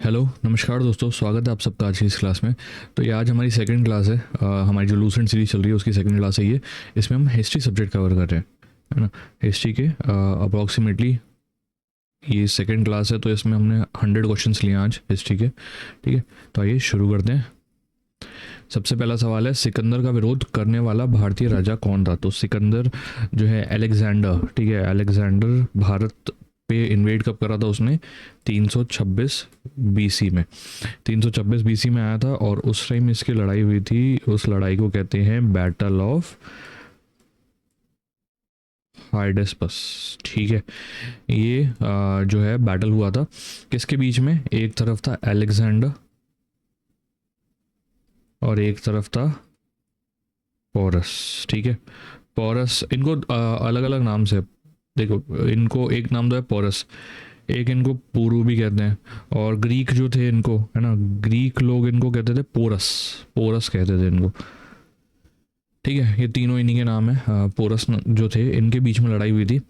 Hello नमस्कार दोस्तों, स्वागत है आप सबका आज की इस क्लास में। तो ये आज हमारी सेकंड क्लास है। हमारी जो लूसेंट सीरीज चल रही है उसकी सेकंड क्लास है ये। इसमें हम हिस्ट्री सब्जेक्ट कवर कर रहे हैं, है ना। हिस्ट्री के अप्रॉक्सीमेटली ये सेकंड क्लास है, तो इसमें हमने 100 क्वेश्चंस लिए आज हिस्ट्री के। ठीक है, तो आइए शुरू करते हैं। सबसे पहला सवाल है, सिकंदर का विरोध करने वाला भारतीय राजा कौन था? तो सिकंदर जो है अलेक्जेंडर, ठीक है, अलेक्जेंडर भारत पे इन्वेड कब करा था उसने? 326 बीसी में। 326 बीसी में आया था और उस टाइम इसकी लड़ाई हुई थी। उस लड़ाई को कहते हैं बैटल ऑफ हाइडेस्पस। ठीक है, ये जो है बैटल हुआ था किसके बीच में? एक तरफ था अलेक्जेंडर और एक तरफ था पोरस। ठीक है, पोरस, इनको अलग अलग नाम से देखो। इनको एक नाम तो है पोरस, एक इनको पुरु भी कहते हैं। और ग्रीक जो थे इनको, है ना, ग्रीक लोग इनको कहते थे पोरस, पोरस कहते थे इनको। ठीक है, ये तीनों इन्हीं के नाम है। पोरस जो थे इनके बीच में लड़ाई हुई थी,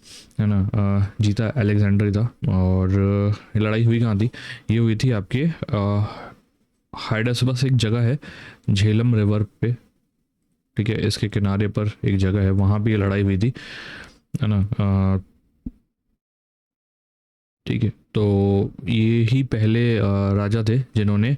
है ना। जीता अलेक्जेंडर ही था। और ये लड़ाई हुई कहाँ थी? ये हुई थी आपके हाइडास्पस एक जगह है झेलम रिवर पे। ठीक है, इसके किनारे पर एक जगह है, वहाँ पे ये लड़ाई हुई थी, है ना। ठीक है, तो ये ही पहले राजा थे जिन्होंने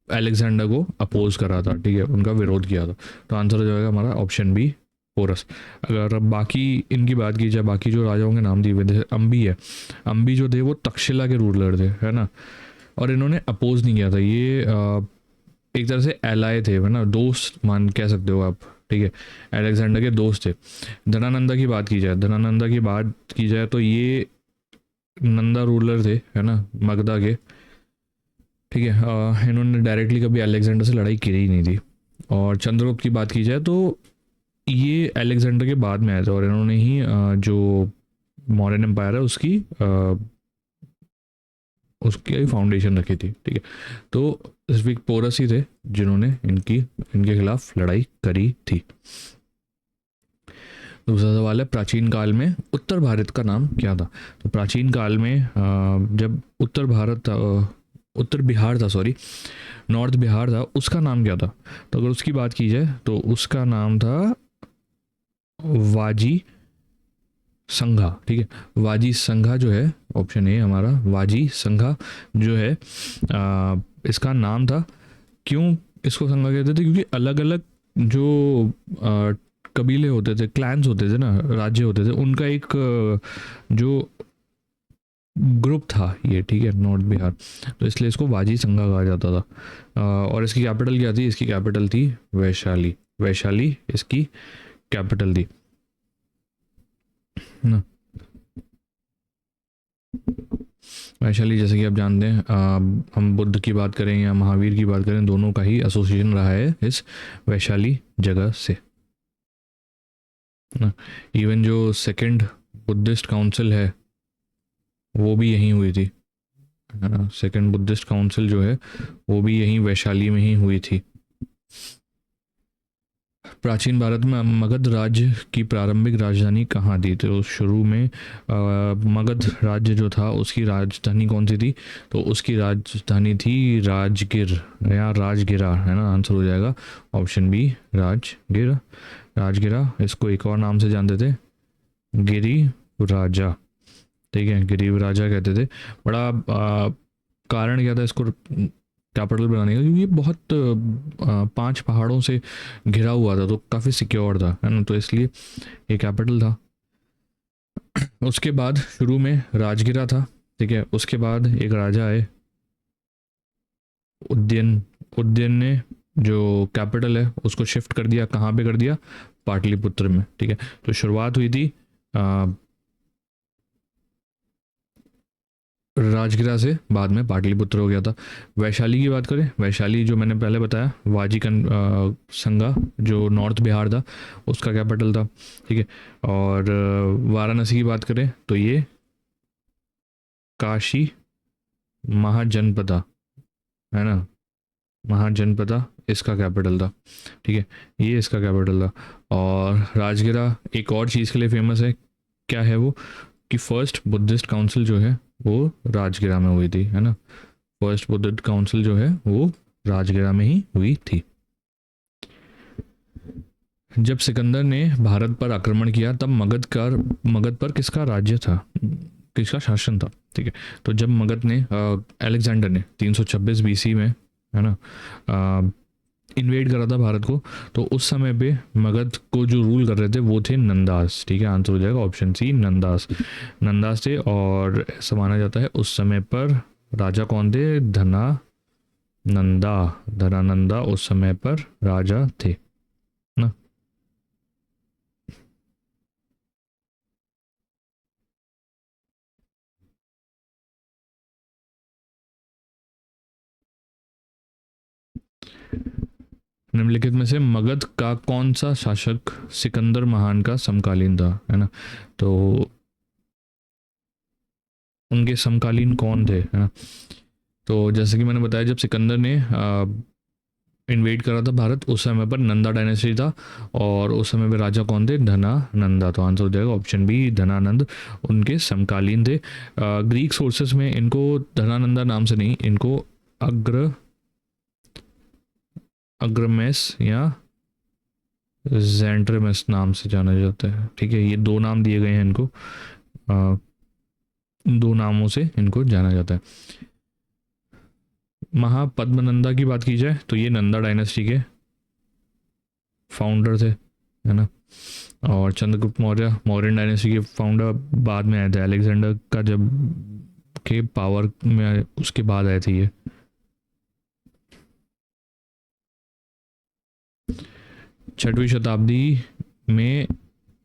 अलेक्जेंडर को अपोज करा था। ठीक है, उनका विरोध किया था। तो आंसर हो जाएगा हमारा ऑप्शन बी, पोरस। अगर अब बाकी इनकी बात की जाए, बाकी जो राजाओं के नाम दिए हुए थे, अम्बी है। अम्बी जो थे वो तक्षशिला के रूलर थे, है ना। और इन्होंने अपोज नहीं किया था। ये एक तरह से एलाय थे, है ना, दोस्त मान कह सकते हो आप। ठीक है, अलेक्जेंडर के दोस्त थे। धनानंदा की बात की जाए, धनानंदा की बात की जाए तो ये नंदा रूलर थे, है ना, मगधा के। ठीक है, इन्होंने डायरेक्टली कभी अलेक्जेंडर से लड़ाई की ही नहीं थी। और चंद्रगुप्त की बात की जाए तो ये अलेक्जेंडर के बाद में आए थे और इन्होंने ही जो मौर्यन एम्पायर है उसकी फाउंडेशन रखी थी। ठीक है, तो सिर्फ पोरस ही थे जिन्होंने इनके खिलाफ लड़ाई करी थी। दूसरा सवाल है, प्राचीन काल में उत्तर भारत का नाम क्या था? तो प्राचीन काल में जब उत्तर भारत था, उत्तर बिहार था, सॉरी, नॉर्थ बिहार था, उसका नाम क्या था? तो अगर उसकी बात की जाए तो उसका नाम था वाजी संघा। ठीक है, वाजी संघा जो है, ऑप्शन ए हमारा वाजी संघा जो है, इसका नाम था। क्यों इसको संघा कहते थे? क्योंकि अलग अलग जो कबीले होते थे, क्लैंस होते थे ना, राज्य होते थे, उनका एक जो ग्रुप था ये। ठीक है, नॉर्थ बिहार, तो इसलिए इसको वाजी संघा कहा जाता था। और इसकी कैपिटल क्या थी? इसकी कैपिटल थी वैशाली। वैशाली इसकी कैपिटल थी ना। वैशाली, जैसे कि आप जानते हैं, हम बुद्ध की बात करें या महावीर की बात करें, दोनों का ही एसोसिएशन रहा है इस वैशाली जगह से ना। इवन जो सेकंड बुद्धिस्ट काउंसिल है वो भी यहीं हुई थी, है ना। सेकंड बुद्धिस्ट काउंसिल जो है वो भी यहीं वैशाली में ही हुई थी। प्राचीन भारत में मगध राज्य की प्रारंभिक राजधानी कहाँ थी? तो शुरू में मगध राज्य जो था उसकी राजधानी कौन सी थी? तो उसकी राजधानी थी राजगिर या राजगिरा, है ना। आंसर हो जाएगा ऑप्शन बी, राजगिर। राजगिरा, इसको एक और नाम से जानते थे, गिरी राजा। ठीक है, गिरीव राजा कहते थे। बड़ा कारण क्या था इसको कैपिटल बनाने का? क्योंकि ये बहुत 5 पहाड़ों से घिरा हुआ था, तो काफ़ी सिक्योर था, है ना, तो इसलिए ये कैपिटल था। उसके बाद शुरू में राजगिरा था। ठीक है, उसके बाद एक राजा आए उज्जैन। उज्जैन ने जो कैपिटल है उसको शिफ्ट कर दिया, कहाँ पे कर दिया? पाटलिपुत्र में। ठीक है, तो शुरुआत हुई थी राजगिरा से, बाद में पाटलिपुत्र हो गया था। वैशाली की बात करें, वैशाली जो मैंने पहले बताया, वाजिकन संगा जो नॉर्थ बिहार था उसका कैपिटल था। ठीक है, और वाराणसी की बात करें तो ये काशी महाजनपदा, है ना, महाजनपदा इसका कैपिटल था। ठीक है, ये इसका कैपिटल था। और राजगिरा एक और चीज़ के लिए फेमस है, क्या है वो? कि फर्स्ट बुद्धिस्ट काउंसिल जो है वो राजगिरा में हुई थी, है ना। फर्स्ट बुद्धिस्ट काउंसिल जो है वो राजगिरा में ही हुई थी। जब सिकंदर ने भारत पर आक्रमण किया तब मगध पर किसका राज्य था, किसका शासन था, ठीक है। तो जब मगध ने अलेक्जेंडर ने 326 बीसी में, है ना, इन्वेड करा था भारत को, तो उस समय पे मगध को जो रूल कर रहे थे वो थे नंदास, ठीक है। आंसर हो जाएगा ऑप्शन सी, नंदास। नंदास थे, और ऐसा माना जाता है उस समय पर राजा कौन थे, धनानंदा उस समय पर राजा थे ना। निम्नलिखित में से मगध का कौन सा शासक सिकंदर महान का समकालीन था, है ना। तो उनके समकालीन कौन थे, है ना। तो जैसे कि मैंने बताया, जब सिकंदर ने इन्वेड करा था भारत, उस समय पर नंदा डायनेस्टी था, और उस समय पर राजा कौन थे, धनानंदा। तो आंसर हो जाएगा ऑप्शन बी, धनानंद उनके समकालीन थे। ग्रीक सोर्सेस में इनको धनानंदा नाम से नहीं, इनको अग्रमेस या जेंट्रेमस नाम से जाना जाता है, ठीक है। ये दो नाम दिए गए हैं इनको, दो नामों से इनको जाना जाता है। महापद्मनंदा की बात की जाए तो ये नंदा डायनेस्टी के फाउंडर थे, है ना। और चंद्रगुप्त मौर्य मौर्यन डायनेस्टी के फाउंडर बाद में आए थे, अलेक्जेंडर का जब के पावर में उसके बाद आए थे ये। छठवीं शताब्दी में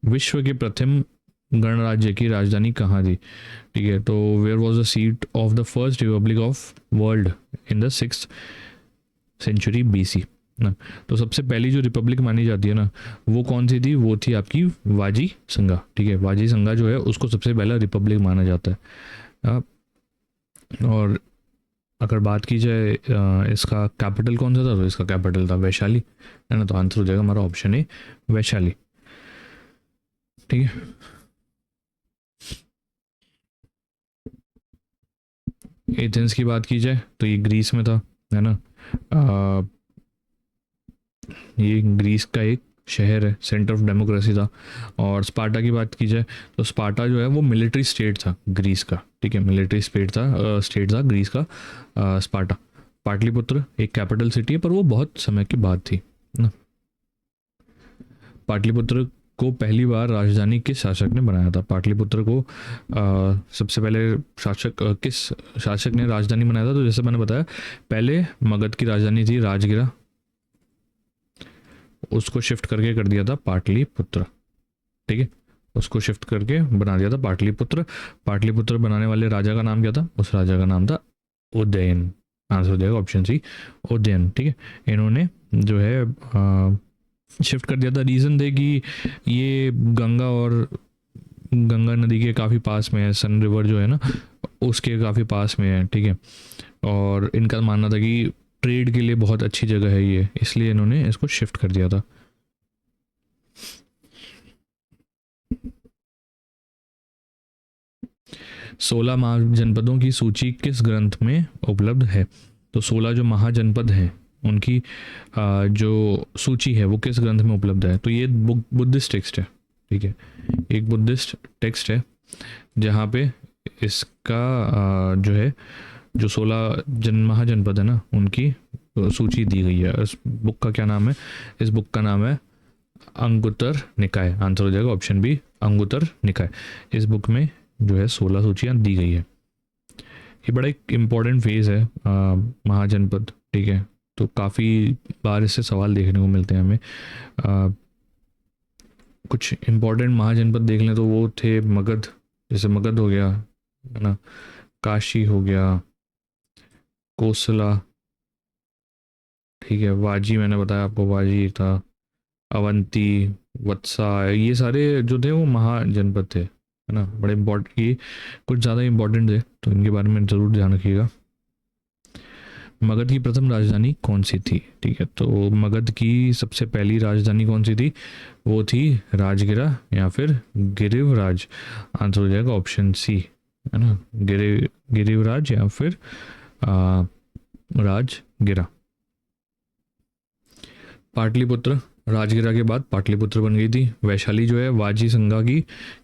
विश्व के प्रथम गणराज्य की राजधानी कहाँ थी, ठीक है। तो where was the seat of the first republic of world in the 6th century BC ना। तो सबसे पहली जो रिपब्लिक मानी जाती है ना, वो कौन सी थी, वो थी आपकी वाजी संगा, ठीक है। वाजी संगा जो है उसको सबसे पहला रिपब्लिक माना जाता है। और अगर बात की जाए इसका कैपिटल कौन सा था, तो इसका कैपिटल था वैशाली, है ना। तो आंसर हो जाएगा हमारा ऑप्शन ए, वैशाली, ठीक है। एथेंस की बात की जाए तो ये ग्रीस में था, है ना। ये ग्रीस का एक शहर है, सेंटर ऑफ डेमोक्रेसी था। और स्पार्टा की बात की जाए तो स्पार्टा जो है वो मिलिट्री स्टेट था ग्रीस का, ठीक है। मिलिट्री स्टेट था ग्रीस का स्पार्टा। पाटलिपुत्र एक कैपिटल सिटी है, पर वो बहुत समय के बाद थी ना। पाटलिपुत्र को पहली बार राजधानी किस शासक ने बनाया था, पाटलिपुत्र को सबसे पहले किस शासक ने राजधानी बनाया था। तो जैसे मैंने बताया, पहले मगध की राजधानी थी राजगिरा, उसको शिफ्ट करके कर दिया था पाटलिपुत्र, ठीक है। उसको शिफ्ट करके बना दिया था पाटलिपुत्र। पाटलिपुत्र बनाने वाले राजा का नाम क्या था, उस राजा का नाम था उदयन। आंसर हो जाएगा ऑप्शन सी, उदयन, ठीक है। इन्होंने जो है शिफ्ट कर दिया था। रीज़न थे कि ये गंगा नदी के काफ़ी पास में है, सन रिवर जो है ना उसके काफ़ी पास में है, ठीक है। और इनका मानना था कि ट्रेड के लिए बहुत अच्छी जगह है ये, इसलिए इन्होंने इसको शिफ्ट कर दिया था। सोलह महाजनपदों की सूची किस ग्रंथ में उपलब्ध है। तो 16 जो महाजनपद हैं उनकी जो सूची है वो किस ग्रंथ में उपलब्ध है। तो ये बुद्धिस्ट टेक्स्ट है, ठीक है। एक बुद्धिस्ट टेक्स्ट है जहाँ पे इसका जो है जो 16 महाजनपद है ना उनकी सूची दी गई है। इस बुक का क्या नाम है, इस बुक का नाम है अंगुत्तर निकाय। आंसर हो जाएगा ऑप्शन बी, अंगुत्तर निकाय। इस बुक में जो है 16 सूचियाँ दी गई है। ये बड़ा एक इम्पॉर्टेंट फेज़ है महाजनपद, ठीक है। तो काफ़ी बार इससे सवाल देखने को मिलते हैं हमें। कुछ इम्पॉर्टेंट महाजनपद देख लें तो वो थे मगध, जैसे मगध हो गया, है ना, काशी हो गया, कोसला, ठीक है, वाजी मैंने बताया आपको, वाजी था, अवंती, वत्सा, ये सारे जो थे वो महाजनपद थे, है ना। बड़े इम्पोर्टेंट, ये कुछ ज़्यादा इम्पोर्टेंट थे तो इनके बारे में ज़रूर ध्यान रखिएगा। मगध की प्रथम राजधानी कौन सी थी? ठीक है, तो मगध की सबसे पहली राजधानी कौन सी थी? वो थी राजगिरा या फिर गिरिवराज। आंसर हो जाएगा ऑप्शन सी, है ना, गिरिवराज या फिर राजगिरा। पाटलिपुत्र, राजगिरा के बाद पाटलिपुत्र बन गई थी। वैशाली जो है वाजी संगा की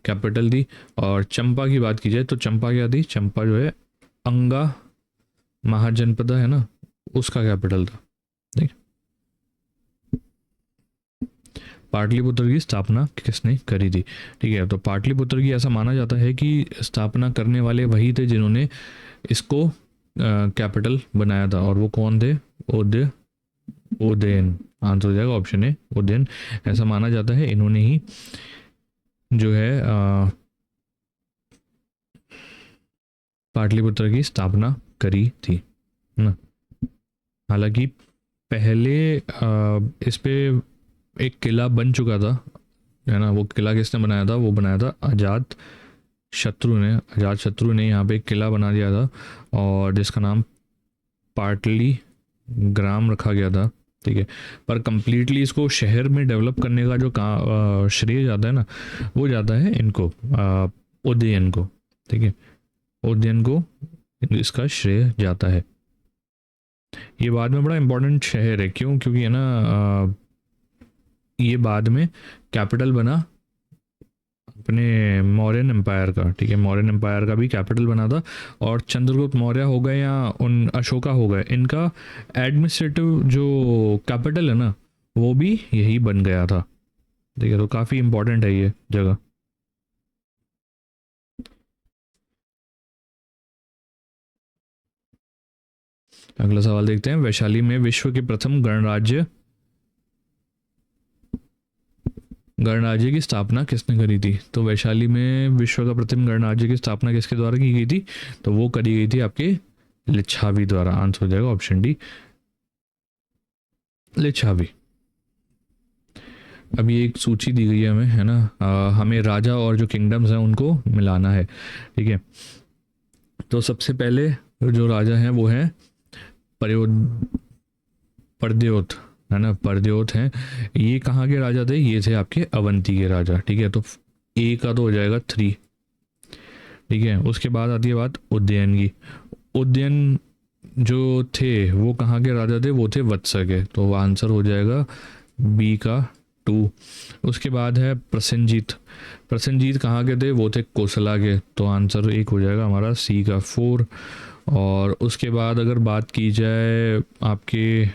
कैपिटल थी। और चंपा की बात की जाए तो चंपा क्या थी? चंपा जो है अंगा महाजनपद है ना, उसका कैपिटल था। ठीक, पाटलिपुत्र की स्थापना किसने करी थी? ठीक है, तो पाटलिपुत्र की ऐसा माना जाता है कि स्थापना करने वाले वही थे जिन्होंने इसको कैपिटल बनाया था। और वो कौन थे? उदयन। आंसर हो जाएगा ऑप्शन ए, उदयन। ऐसा माना जाता है इन्होंने ही जो है पाटलिपुत्र की स्थापना करी थी ना। हालांकि पहले इस पे एक किला बन चुका था, है ना। वो किला किसने बनाया था? वो बनाया था अजात शत्रु ने। अजात शत्रु ने यहाँ पे एक किला बना दिया था और जिसका नाम पाटली ग्राम रखा गया था। ठीक है, पर कंप्लीटली इसको शहर में डेवलप करने का जो श्रेय जाता है ना, वो जाता है इनको, उदयन को। ठीक है, उदयन को इसका श्रेय जाता है। ये बाद में बड़ा इंपॉर्टेंट शहर है। क्यों? क्योंकि है ना ये बाद में कैपिटल बना अपने मौर्यन एम्पायर का। ठीक है, मौर्यन एम्पायर का भी कैपिटल बना था। और चंद्रगुप्त मौर्य हो गए या उन अशोका हो गए, इनका एडमिनिस्ट्रेटिव जो कैपिटल है ना, वो भी यही बन गया था। ठीक है, तो काफ़ी इंपॉर्टेंट है ये जगह। अगला सवाल देखते हैं। वैशाली में विश्व के प्रथम गणराज्य की स्थापना किसने करी थी? तो वैशाली में विश्व का प्रथम गणराज्य की स्थापना किसके द्वारा की गई थी? तो वो करी गई थी आपके लिच्छावी द्वारा। आंसर हो जाएगा ऑप्शन डी, लिच्छावी। अभी एक सूची दी गई है हमें, है ना। हमें राजा और जो किंगडम्स हैं उनको मिलाना है। ठीक है, तो सबसे पहले जो राजा हैं वो हैं परद्योत, है ना, परद्योत हैं। ये कहाँ के राजा थे? ये थे आपके अवंती के राजा। ठीक है, तो ए का तो हो जाएगा 3। ठीक है, उसके बाद आती है बात उदयन की। उदयन जो थे वो कहाँ के राजा थे? वो थे वत्स के। तो आंसर हो जाएगा बी का 2। उसके बाद है प्रसेनजीत। प्रसेनजीत कहाँ के थे? वो थे कोसला के। तो आंसर एक हो जाएगा हमारा सी का 4। और उसके बाद अगर बात की जाए आपके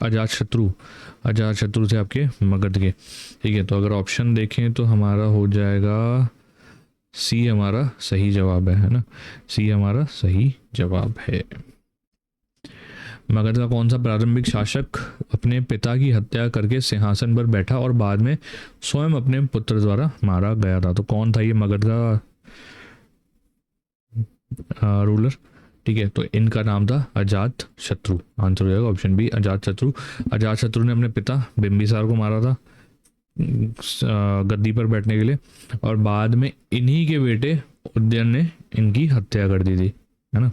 अजात शत्रु थे आपके मगध के। ठीक है, तो अगर ऑप्शन देखें तो हमारा हो जाएगा सी हमारा सही जवाब है ना। सी हमारा सही जवाब है। मगध का कौन सा प्रारंभिक शासक अपने पिता की हत्या करके सिंहासन पर बैठा और बाद में स्वयं अपने पुत्र द्वारा मारा गया था? तो कौन था ये मगध का रूलर? ठीक है, तो इनका नाम था अजात शत्रु। आंसर हो जाएगा ऑप्शन बी, अजात शत्रु। अजात शत्रु ने अपने पिता बिंबिसार को मारा था गद्दी पर बैठने के लिए, और बाद में इन्हीं के बेटे उदयन ने इनकी हत्या कर दी थी, है ना।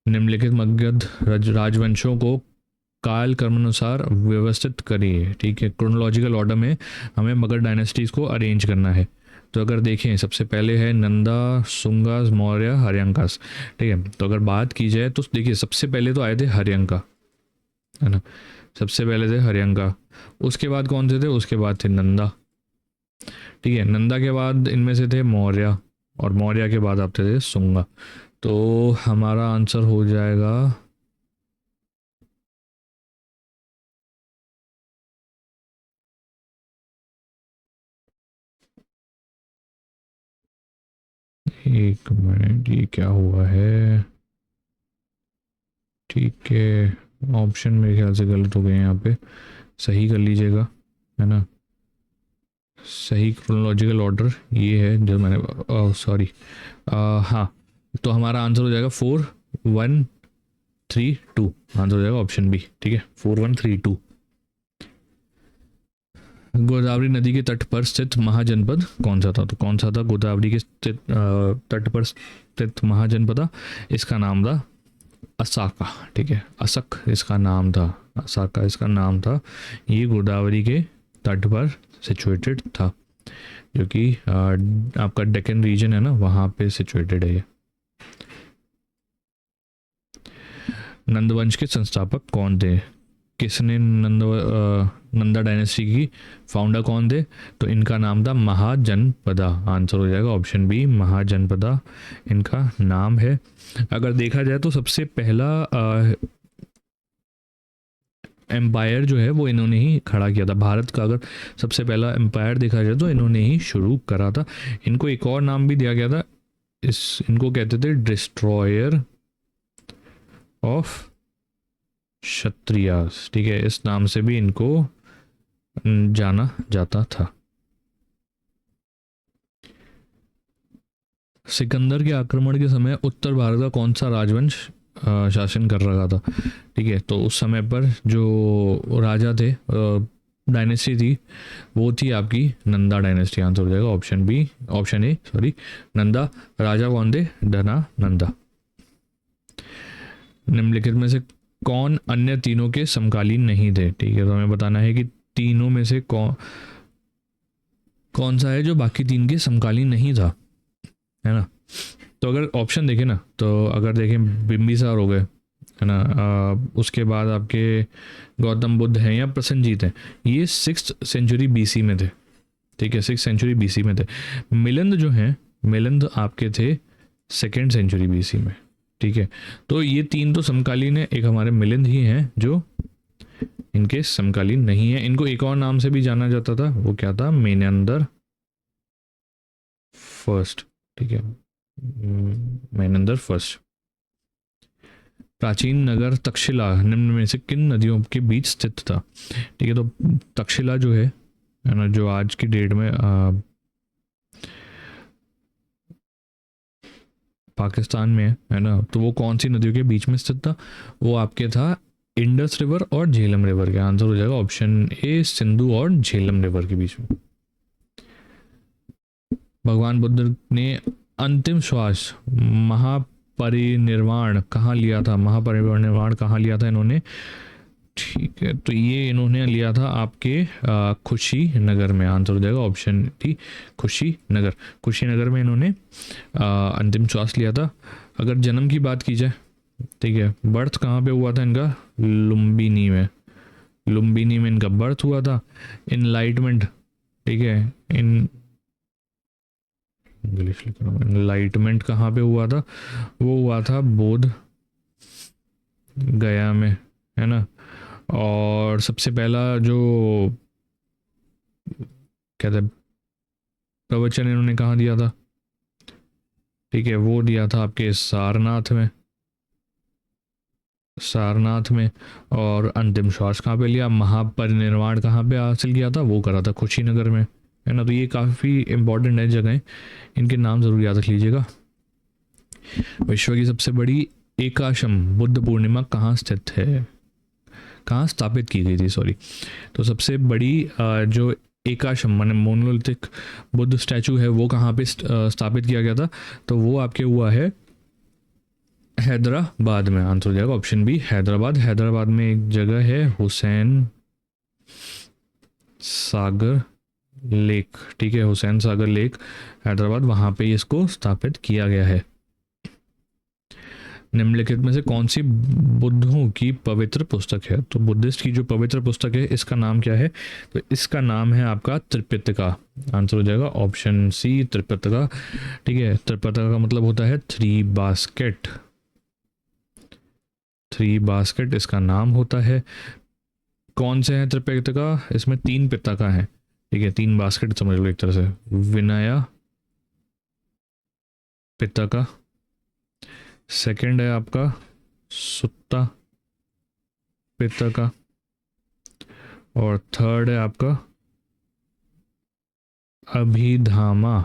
निम्नलिखित मगध राजवंशों को काल क्रमानुसार व्यवस्थित करिए। ठीक है, क्रोनोलॉजिकल ऑर्डर में हमें मगध डायनेस्टीज को अरेंज करना है। तो अगर देखें सबसे पहले है नंदा, सुंगास, मौर्य, हर्यंकास। ठीक है, तो अगर बात की जाए तो देखिए सबसे पहले तो आए थे हर्यंका, है ना। सबसे पहले थे हर्यंका, उसके बाद कौन से थे? उसके बाद थे नंदा। ठीक है, नंदा के बाद इनमें से थे मौर्य, और मौर्य के बाद आते थे सुंगा। तो हमारा आंसर हो जाएगा एक मिनट, ये क्या हुआ है? ठीक है, ऑप्शन मेरे ख्याल से गलत हो गए हैं यहाँ पे, सही कर लीजिएगा, है ना। सही क्रोनोलॉजिकल ऑर्डर ये है जो मैंने, सॉरी, हाँ, तो हमारा आंसर हो जाएगा 4 1 3 2। आंसर हो जाएगा ऑप्शन बी। ठीक है, 4 1 3 2। गोदावरी नदी के तट पर स्थित महाजनपद कौन सा था? तो कौन सा था गोदावरी के तट पर स्थित महाजनपद? इसका नाम था असाका, ठीक है, असक इसका नाम था, असाका इसका नाम था। ये गोदावरी के तट पर सिचुएटेड था, जो कि आपका डेक्कन रीजन है ना, वहाँ पे सिचुएटेड है ये। नंदवंश के संस्थापक कौन थे? किसने नंदा डायनेस्टी की फाउंडर कौन थे? तो इनका नाम था महाजनपदा। आंसर हो जाएगा ऑप्शन बी, महाजनपदा इनका नाम है। अगर देखा जाए तो सबसे पहला एम्पायर जो है वो इन्होंने ही खड़ा किया था। भारत का अगर सबसे पहला एम्पायर देखा जाए तो इन्होंने ही शुरू करा था। इनको एक और नाम भी दिया गया था, इनको कहते थे डिस्ट्रॉयर ऑफ क्षत्रियास, ठीक है, इस नाम से भी इनको जाना जाता था। सिकंदर के आक्रमण के समय उत्तर भारत का कौन सा राजवंश शासन कर रहा था? ठीक है, तो उस समय पर जो राजा थे, डायनेस्टी थी, वो थी आपकी नंदा डायनेस्टी। आंसर हो जाएगा option B, option A sorry, Nanda. राजा कौन थे? धना नंदा। निम्नलिखित में से कौन अन्य तीनों के समकालीन नहीं थे? ठीक है, तो हमें बताना है कि तीनों में से कौन सा है जो बाकी तीन के समकालीन नहीं था, है ना। तो अगर ऑप्शन देखें ना, तो अगर देखें बिंबिसार हो गए, है ना, उसके बाद आपके गौतम बुद्ध हैं या प्रसन्नजीत हैं, ये 6th सेंचुरी BC में थे। ठीक है, 6th सेंचुरी BC में थे। मिलिंद जो हैं, मिलिंद आपके थे 2nd सेंचुरी BC में। ठीक है, तो ये तीन तो समकालीन है, एक हमारे मिलिंद ही हैं जो इनके समकालीन नहीं है। इनको एक और नाम से भी जाना जाता था, वो क्या था? मेनेंदर फर्स्ट। ठीक है, मेनेंदर फर्स्ट। प्राचीन नगर तक्षशिला निम्न में से किन नदियों के बीच स्थित था? ठीक है, तो तक्षशिला जो है ना, जो आज की डेट में पाकिस्तान में है ना, तो वो कौन सी नदियों के बीच में स्थित था? वो आपके था इंडस रिवर और झेलम रिवर के। आंसर हो जाएगा ऑप्शन ए, सिंधु और झेलम रिवर के बीच में। भगवान बुद्ध ने अंतिम श्वास महापरिनिर्वाण कहाँ लिया था? महापरिनिर्वाण कहाँ लिया था इन्होंने? ठीक है, तो ये इन्होंने लिया था आपके खुशी नगर में। आंसर हो जाएगा ऑप्शन डी, खुशी नगर। खुशी नगर में इन्होंने अंतिम श्वास लिया था। अगर जन्म की बात की जाए, ठीक है, बर्थ कहाँ पे हुआ था इनका? लुम्बिनी में। लुम्बिनी में इनका बर्थ हुआ था। इनलाइटमेंट, ठीक है, इंग्लिश लिख रहा हूँ, इनलाइटमेंट कहाँ पे हुआ था? वो हुआ था बोध गया में, है ना। और सबसे पहला जो कहते हैं प्रवचन इन्होंने कहाँ दिया था? ठीक है, वो दिया था आपके सारनाथ में, सारनाथ में। और अंतिम श्वास कहाँ पे लिया? महापरिनिर्वाण कहाँ पे हासिल किया था? वो करा था कुशीनगर में, है ना। तो ये काफ़ी इंपॉर्टेंट है जगह, इनके नाम ज़रूर याद रख लीजिएगा। विश्व की सबसे बड़ी एकाशम बुद्ध पूर्णिमा कहाँ स्थित है? कहाँ स्थापित की गई थी, सॉरी। तो सबसे बड़ी जो एकाशम माने मोनोलिथिक बुद्ध स्टैचू है, वो कहाँ पे स्थापित किया गया था? तो वो आपके हुआ है हैदराबाद में। आंसर हो जाएगा ऑप्शन बी, हैदराबाद। हैदराबाद में एक जगह है हुसैन सागर लेक, ठीक है, हुसैन सागर लेक हैदराबाद, वहाँ पे इसको स्थापित किया गया है। निम्नलिखित में से कौन सी बुद्धों की पवित्र पुस्तक है? तो बुद्धिस्ट की जो पवित्र पुस्तक है, इसका नाम क्या है? तो इसका नाम है आपका त्रिपिटका। आंसर हो जाएगा ऑप्शन सी, त्रिपिटका। ठीक है, त्रिपिटका का मतलब होता है 3 बास्केट। 3 बास्केट इसका नाम होता है। कौन से हैं त्रिपिटका? इसमें 3 पिटका हैं, ठीक है, 3 बास्केट समझ लो एक तरह से। विनया पिटका, सेकंड है आपका सुत्ता पिटका, और थर्ड है आपका अभिधामा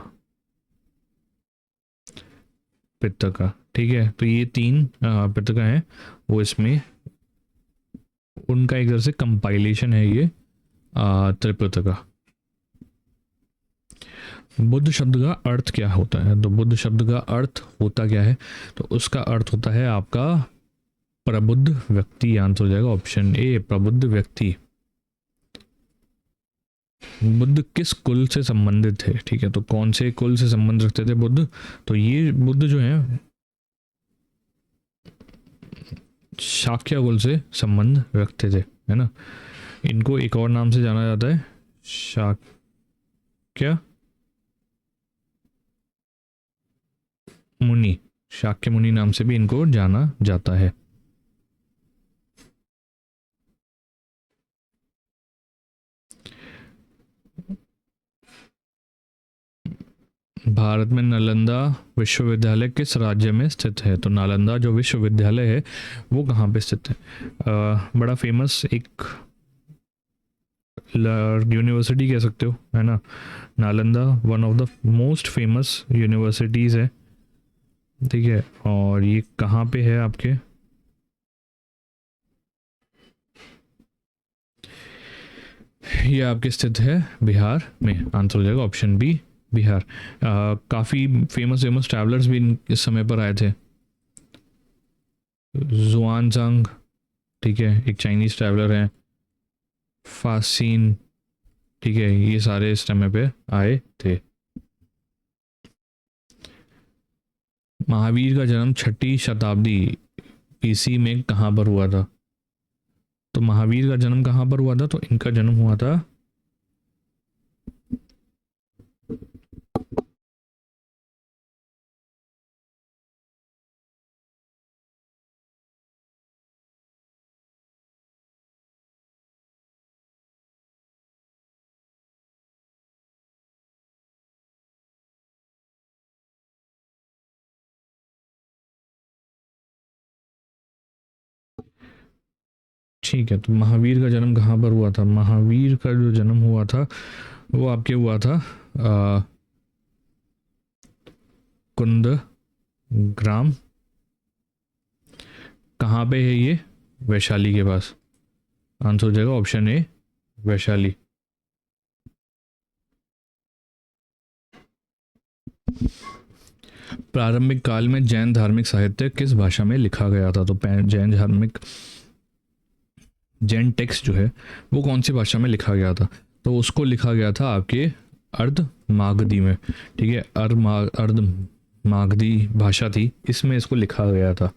पिटका। ठीक है, तो ये 3 पिटका हैं, वो इसमें उनका एक तरह से कंपाइलेशन है ये त्रिपिटका। बुद्ध शब्द का अर्थ क्या होता है? तो बुद्ध शब्द का अर्थ होता क्या है? तो उसका अर्थ होता है आपका प्रबुद्ध व्यक्ति, आंसर हो जाएगा ऑप्शन ए प्रबुद्ध व्यक्ति। बुद्ध किस कुल से संबंधित थे? ठीक है, तो कौन से कुल से संबंध रखते थे बुद्ध? तो ये बुद्ध जो है शाक्य कुल से संबंध रखते थे, है ना। इनको एक और नाम से जाना जाता है, शाक्य मुनि, शाक्य मुनि नाम से भी इनको जाना जाता है। भारत में नालंदा विश्वविद्यालय किस राज्य में स्थित है? तो नालंदा जो विश्वविद्यालय है वो कहाँ पे स्थित है? बड़ा फेमस एक यूनिवर्सिटी कह सकते हो, है ना। Nalanda one of the most famous universities है, ठीक है। और ये कहाँ पे है आपके? ये आपके स्थित है बिहार में, आंसर हो जाएगा ऑप्शन बी बिहार। काफ़ी फेमस ट्रैवलर्स भी इस समय पर आए थे। जुआनजांग, ठीक है, एक चाइनीज़ ट्रैवलर हैं। फासीन, ठीक है, ये सारे इस समय पे आए थे। महावीर का जन्म 6ठी शताब्दी BC में कहाँ पर हुआ था? तो महावीर का जन्म कहाँ पर हुआ था? तो इनका जन्म हुआ था ठीक है। तो महावीर का जन्म कहाँ पर हुआ था? महावीर का जो जन्म हुआ था वो आपके हुआ था कुंद ग्राम। कहाँ पे है ये? वैशाली के पास, आंसर हो जाएगा ऑप्शन ए वैशाली। प्रारंभिक काल में जैन धार्मिक साहित्य किस भाषा में लिखा गया था? तो जैन टेक्स्ट जो है वो कौन सी भाषा में लिखा गया था? तो उसको लिखा गया था आपके अर्ध मागधी में, ठीक है। अर्ध मागधी भाषा थी, इसमें इसको लिखा गया था।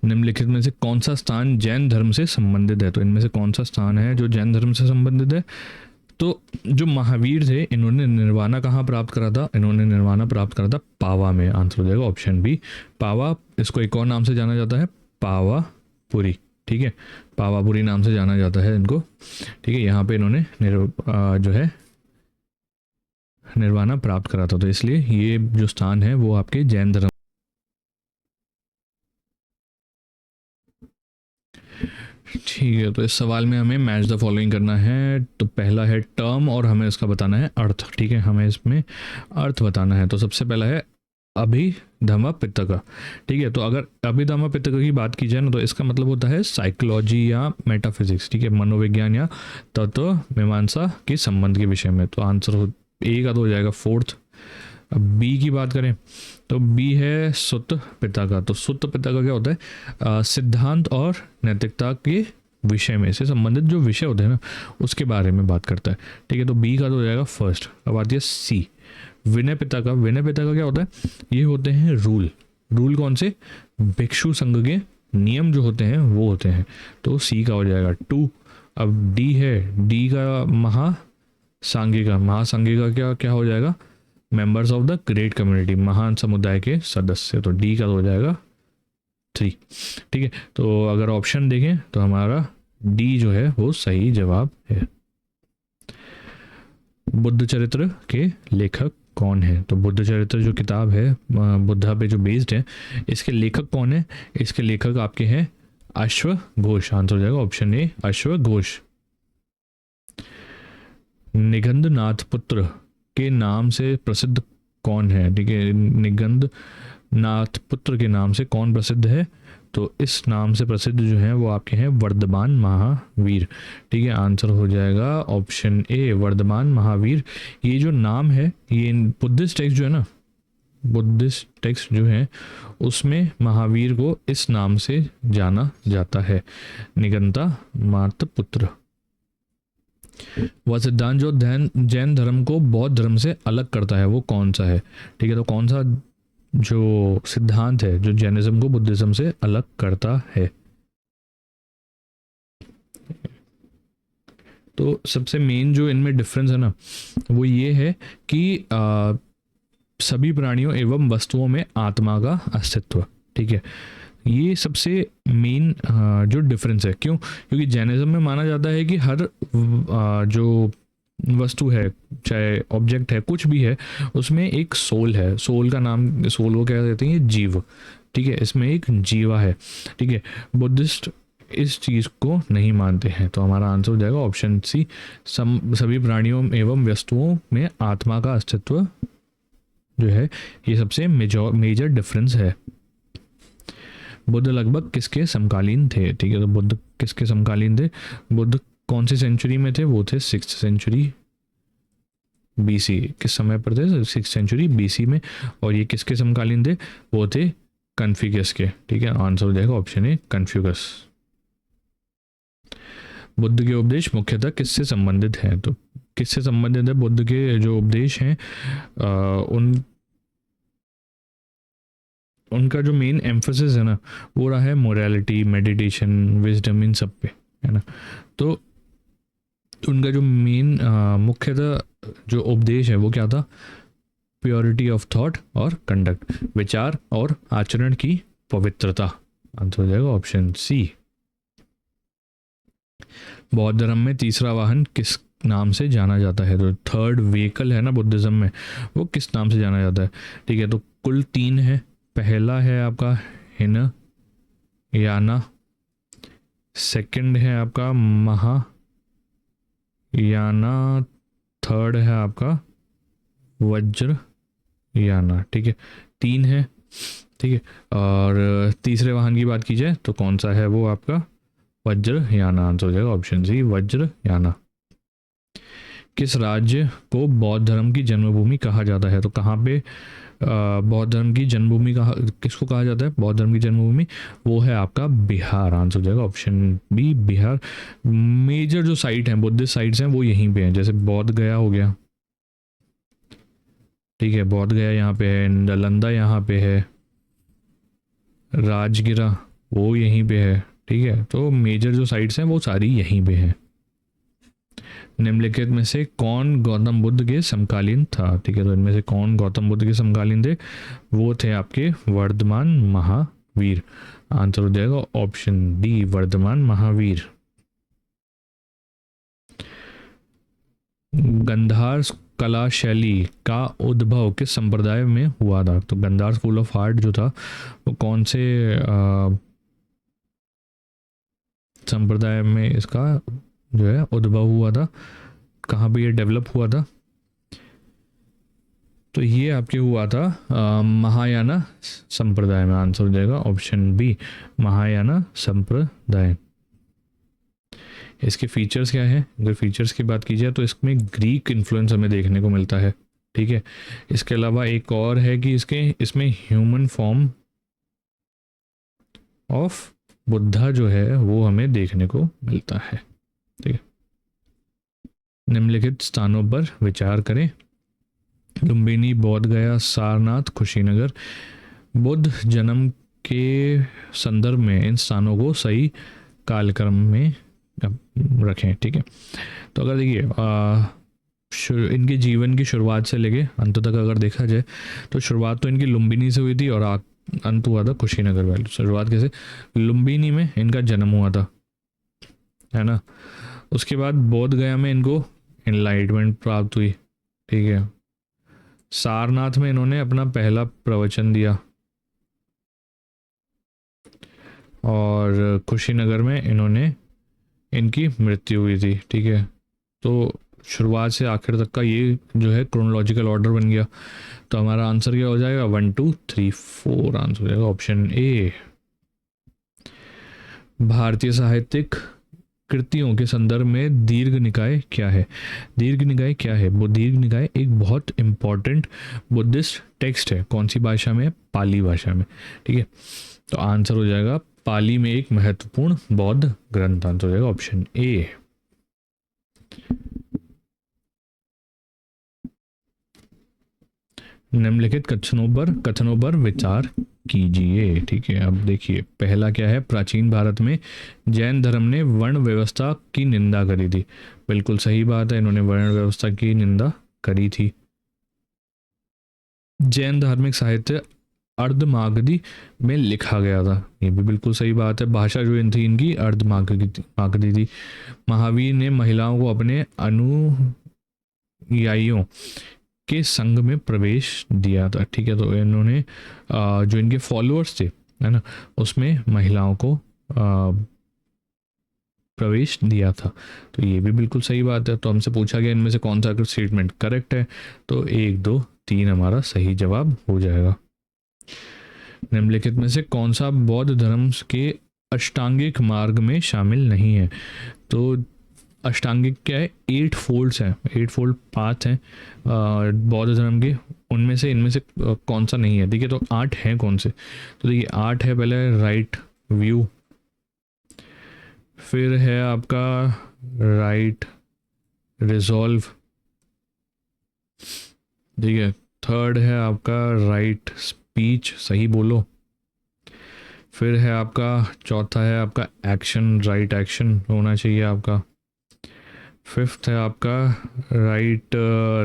निम्नलिखित में से कौन सा स्थान जैन धर्म से संबंधित है? तो इनमें से कौन सा स्थान है जो जैन धर्म से संबंधित है? तो जो महावीर थे इन्होंने निर्वाणा कहाँ प्राप्त करा था? इन्होंने निर्वाणा प्राप्त करा था पावा में, आंसर हो जाएगा ऑप्शन बी पावा। इसको एक और नाम से जाना जाता है पावापुरी, ठीक है, पावापुरी नाम से जाना जाता है इनको, ठीक है। यहाँ पे इन्होंने जो है निर्वाणा प्राप्त करा था, तो इसलिए ये जो स्थान है वो आपके जैन धर्म। ठीक है, तो इस सवाल में हमें मैच द फॉलोइंग करना है। तो पहला है टर्म और हमें इसका बताना है अर्थ, ठीक है, हमें इसमें अर्थ बताना है। तो सबसे पहला है अभिधम्म पिटक, ठीक है। तो अगर अभिधम्म पिटक की बात की जाए ना तो इसका मतलब होता है साइकोलॉजी या मेटाफिजिक्स, ठीक है, मनोविज्ञान या तत्व मीमांसा के संबंध के विषय में। तो आंसर ए का तो हो जाएगा फोर्थ। अब बी की बात करें तो बी है सुत्त पिता का। तो सुत्त पिता का क्या होता है? सिद्धांत और नैतिकता के विषय में से संबंधित जो विषय होते हैं ना उसके बारे में बात करता है, ठीक है। तो बी का तो हो जाएगा फर्स्ट। अब आती है सी विनय पिता का। विनय पिता का क्या होता है? ये होते हैं रूल कौन से? भिक्षु संघ के नियम जो होते हैं वो होते हैं, तो सी का हो जाएगा 2। अब डी है, डी का महासांघिका। महासांघिका क्या क्या हो जाएगा? Members of the great community, महान समुदाय के सदस्य। तो डी का हो जाएगा 3, ठीक है। तो अगर ऑप्शन देखें तो हमारा डी जो है वो सही जवाब है। बुद्ध चरित्र के लेखक कौन है? तो बुद्ध चरित्र जो किताब है बुद्धा पे जो बेस्ड है, इसके लेखक कौन है? इसके लेखक आपके हैं अश्वघोष, आंसर हो जाएगा ऑप्शन ए अश्वघोष। निगंध नाथ पुत्र के नाम से प्रसिद्ध कौन है? ठीक है, निगंध नाथ पुत्र के नाम से कौन प्रसिद्ध है? तो इस नाम से प्रसिद्ध जो है वो आपके हैं वर्धमान महावीर, ठीक है। आंसर हो जाएगा ऑप्शन ए वर्धमान महावीर। ये जो नाम है ये बुद्धिस्ट टेक्स्ट जो है ना बुद्धिस्ट टेक्स्ट जो है उसमें महावीर को इस नाम से जाना जाता है, निगंता मार्त पुत्र। वह सिद्धांत जो जैन धर्म को बौद्ध धर्म से अलग करता है वो कौन सा है? ठीक है, तो कौन सा जो सिद्धांत है जो जैनिज्म को बुद्धिज्म से अलग करता है? तो सबसे मेन जो इनमें डिफरेंस है ना वो ये है कि सभी प्राणियों एवं वस्तुओं में आत्मा का अस्तित्व। ठीक है, ये सबसे मेन जो डिफरेंस है। क्यों? क्योंकि जैनिज्म में माना जाता है कि हर जो वस्तु है, चाहे ऑब्जेक्ट है, कुछ भी है, उसमें एक सोल है। सोल का नाम, सोल को क्या कहते हैं? जीव। ठीक है, इसमें एक जीवा है। ठीक है, बुद्धिस्ट इस चीज़ को नहीं मानते हैं। तो हमारा आंसर हो जाएगा ऑप्शन सी, सभी प्राणियों एवं वस्तुओं में आत्मा का अस्तित्व जो है ये सबसे मेजर डिफरेंस है। बुद्ध लगभग किसके समकालीन थे? ठीक है, तो बुद्ध किसके समकालीन थे? बुद्ध कौन सी सेंचुरी में थे? वो थे 6th सेंचुरी बीसी। किस समय पर थे? 6th सेंचुरी बीसी में। और ये किसके समकालीन थे? वो थे कन्फ्यूशियस के। ठीक है, आंसर हो जाएगा ऑप्शन ए, कन्फ्यूशियस। बुद्ध के उपदेश मुख्यतः किससे संबंधित हैं? तो किससे संबंधित है बुद्ध के जो उपदेश हैं? उनका जो मेन एम्फोसिस है ना वो रहा है मोरालिटी, मेडिटेशन, विजडम, इन सब पे, है ना। तो उनका जो मेन मुख्यतः जो उपदेश है वो क्या था? प्योरिटी ऑफ थॉट और कंडक्ट, विचार और आचरण की पवित्रता। आंसर हो जाएगा ऑप्शन सी। बौद्ध धर्म में तीसरा वाहन किस नाम से जाना जाता है? तो थर्ड व्हीकल है ना बुद्धिज्म में, वो किस नाम से जाना जाता है? ठीक है, तो कुल 3 है। पहला है आपका हिनयाना, सेकंड है आपका महायाना, थर्ड है आपका वज्रयाना। ठीक है, 3 है। ठीक है, और तीसरे वाहन की बात की जाए तो कौन सा है? वो आपका वज्रयाना। आंसर हो जाएगा ऑप्शन सी, वज्रयाना। किस राज्य को बौद्ध धर्म की जन्मभूमि कहा जाता है? तो कहाँ पे बौद्ध धर्म की जन्मभूमि किसको कहा जाता है? बौद्ध धर्म की जन्मभूमि वो है आपका बिहार। आंसर हो जाएगा ऑप्शन बी, बिहार। मेजर जो साइट हैं, बुद्धिस्ट साइट्स हैं, वो यहीं पे हैं। जैसे बौद्ध गया हो गया, ठीक है, बौद्ध गया यहाँ पे है, नालंदा यहाँ पे है, राजगिरा वो यहीं पे है। ठीक है, तो मेजर जो साइट्स हैं वो सारी यहीं पे हैं। निम्नलिखित में से कौन गौतम बुद्ध के समकालीन था? ठीक है, तो इनमें से कौन गौतम बुद्ध के समकालीन थे? वो थे आपके वर्धमान महावीर। आंसर हो जाएगा ऑप्शन डी, वर्धमान महावीर। गांधार कला शैली का उद्भव किस संप्रदाय में हुआ था? तो गांधार स्कूल ऑफ आर्ट जो था वो कौन से संप्रदाय में इसका जो है उद्भव हुआ था? कहाँ पे ये डेवलप हुआ था? तो ये आपके हुआ था महायाना संप्रदाय में। आंसर हो जाएगा ऑप्शन बी, महायाना संप्रदाय। इसके फीचर्स क्या है? अगर फीचर्स की बात की जाए तो इसमें ग्रीक इन्फ्लुएंस हमें देखने को मिलता है। ठीक है, इसके अलावा एक और है कि इसमें ह्यूमन फॉर्म ऑफ बुद्धा जो है वो हमें देखने को मिलता है। ठीक है, निम्नलिखित स्थानों पर विचार करें। लुम्बिनी, बोध गया, सारनाथ, कुशीनगर। बुद्ध जन्म के संदर्भ में इन स्थानों को सही कालक्रम में रखें। ठीक है, तो अगर देखिए इनके जीवन की शुरुआत से लेके अंत तक अगर देखा जाए तो शुरुआत तो इनकी लुम्बिनी से हुई थी और अंत हुआ था कुशीनगर वैली। शुरुआत कैसे? लुम्बिनी में इनका जन्म हुआ था, है ना। उसके बाद बोध गया में इनको एनलाइटमेंट प्राप्त हुई। ठीक है, सारनाथ में इन्होंने अपना पहला प्रवचन दिया और कुशीनगर में इनकी मृत्यु हुई थी। ठीक है, तो शुरुआत से आखिर तक का ये जो है क्रोनोलॉजिकल ऑर्डर बन गया। तो हमारा आंसर क्या हो जाएगा? 1 2 3 4। आंसर हो जाएगा ऑप्शन ए। भारतीय साहित्यिक कृतियों के संदर्भ में दीर्घ निकाय क्या है? दीर्घ निकाय क्या है? वो दीर्घ निकाय एक बहुत इंपॉर्टेंट बुद्धिस्ट टेक्स्ट है। कौन सी भाषा में? पाली भाषा में। ठीक है, तो आंसर हो जाएगा पाली में एक महत्वपूर्ण बौद्ध ग्रंथ। आंसर हो जाएगा ऑप्शन ए। निम्नलिखित कथनों पर विचार कीजिए। ठीक है, अब देखिए पहला क्या है, प्राचीन भारत में जैन धर्म ने वर्ण व्यवस्था की निंदा करी थी। बिल्कुल सही बात है, इन्होंने वर्ण व्यवस्था की निंदा करी थी। जैन धार्मिक साहित्य अर्धमागधी में लिखा गया था, ये भी बिल्कुल सही बात है। भाषा जो थी इनकी अर्धमागधी थी। महावीर ने महिलाओं को अपने अनुयायियों के संघ में प्रवेश दिया था। ठीक है, तो इन्होंने जो इनके फॉलोअर्स थे, है ना, उसमें महिलाओं को प्रवेश दिया था। तो ये भी बिल्कुल सही बात है। तो हमसे पूछा गया इनमें से कौन सा स्टेटमेंट करेक्ट है, तो 1, 2, 3 हमारा सही जवाब हो जाएगा। निम्नलिखित में से कौन सा बौद्ध धर्म के अष्टांगिक मार्ग में शामिल नहीं है? तो अष्टांगिक क्या है? 8 फोल्ड्स हैं, 8 फोल्ड पाथ हैं बौद्ध धर्म के, उनमें से इनमें से कौन सा नहीं है? देखिए, तो 8 हैं कौन से? तो देखिए 8 है, पहले राइट व्यू, फिर है आपका राइट रिजॉल्व, ठीक है, थर्ड है आपका राइट स्पीच, सही बोलो, फिर है आपका चौथा है आपका एक्शन, राइट एक्शन होना चाहिए आपका, फिफ्थ है आपका राइट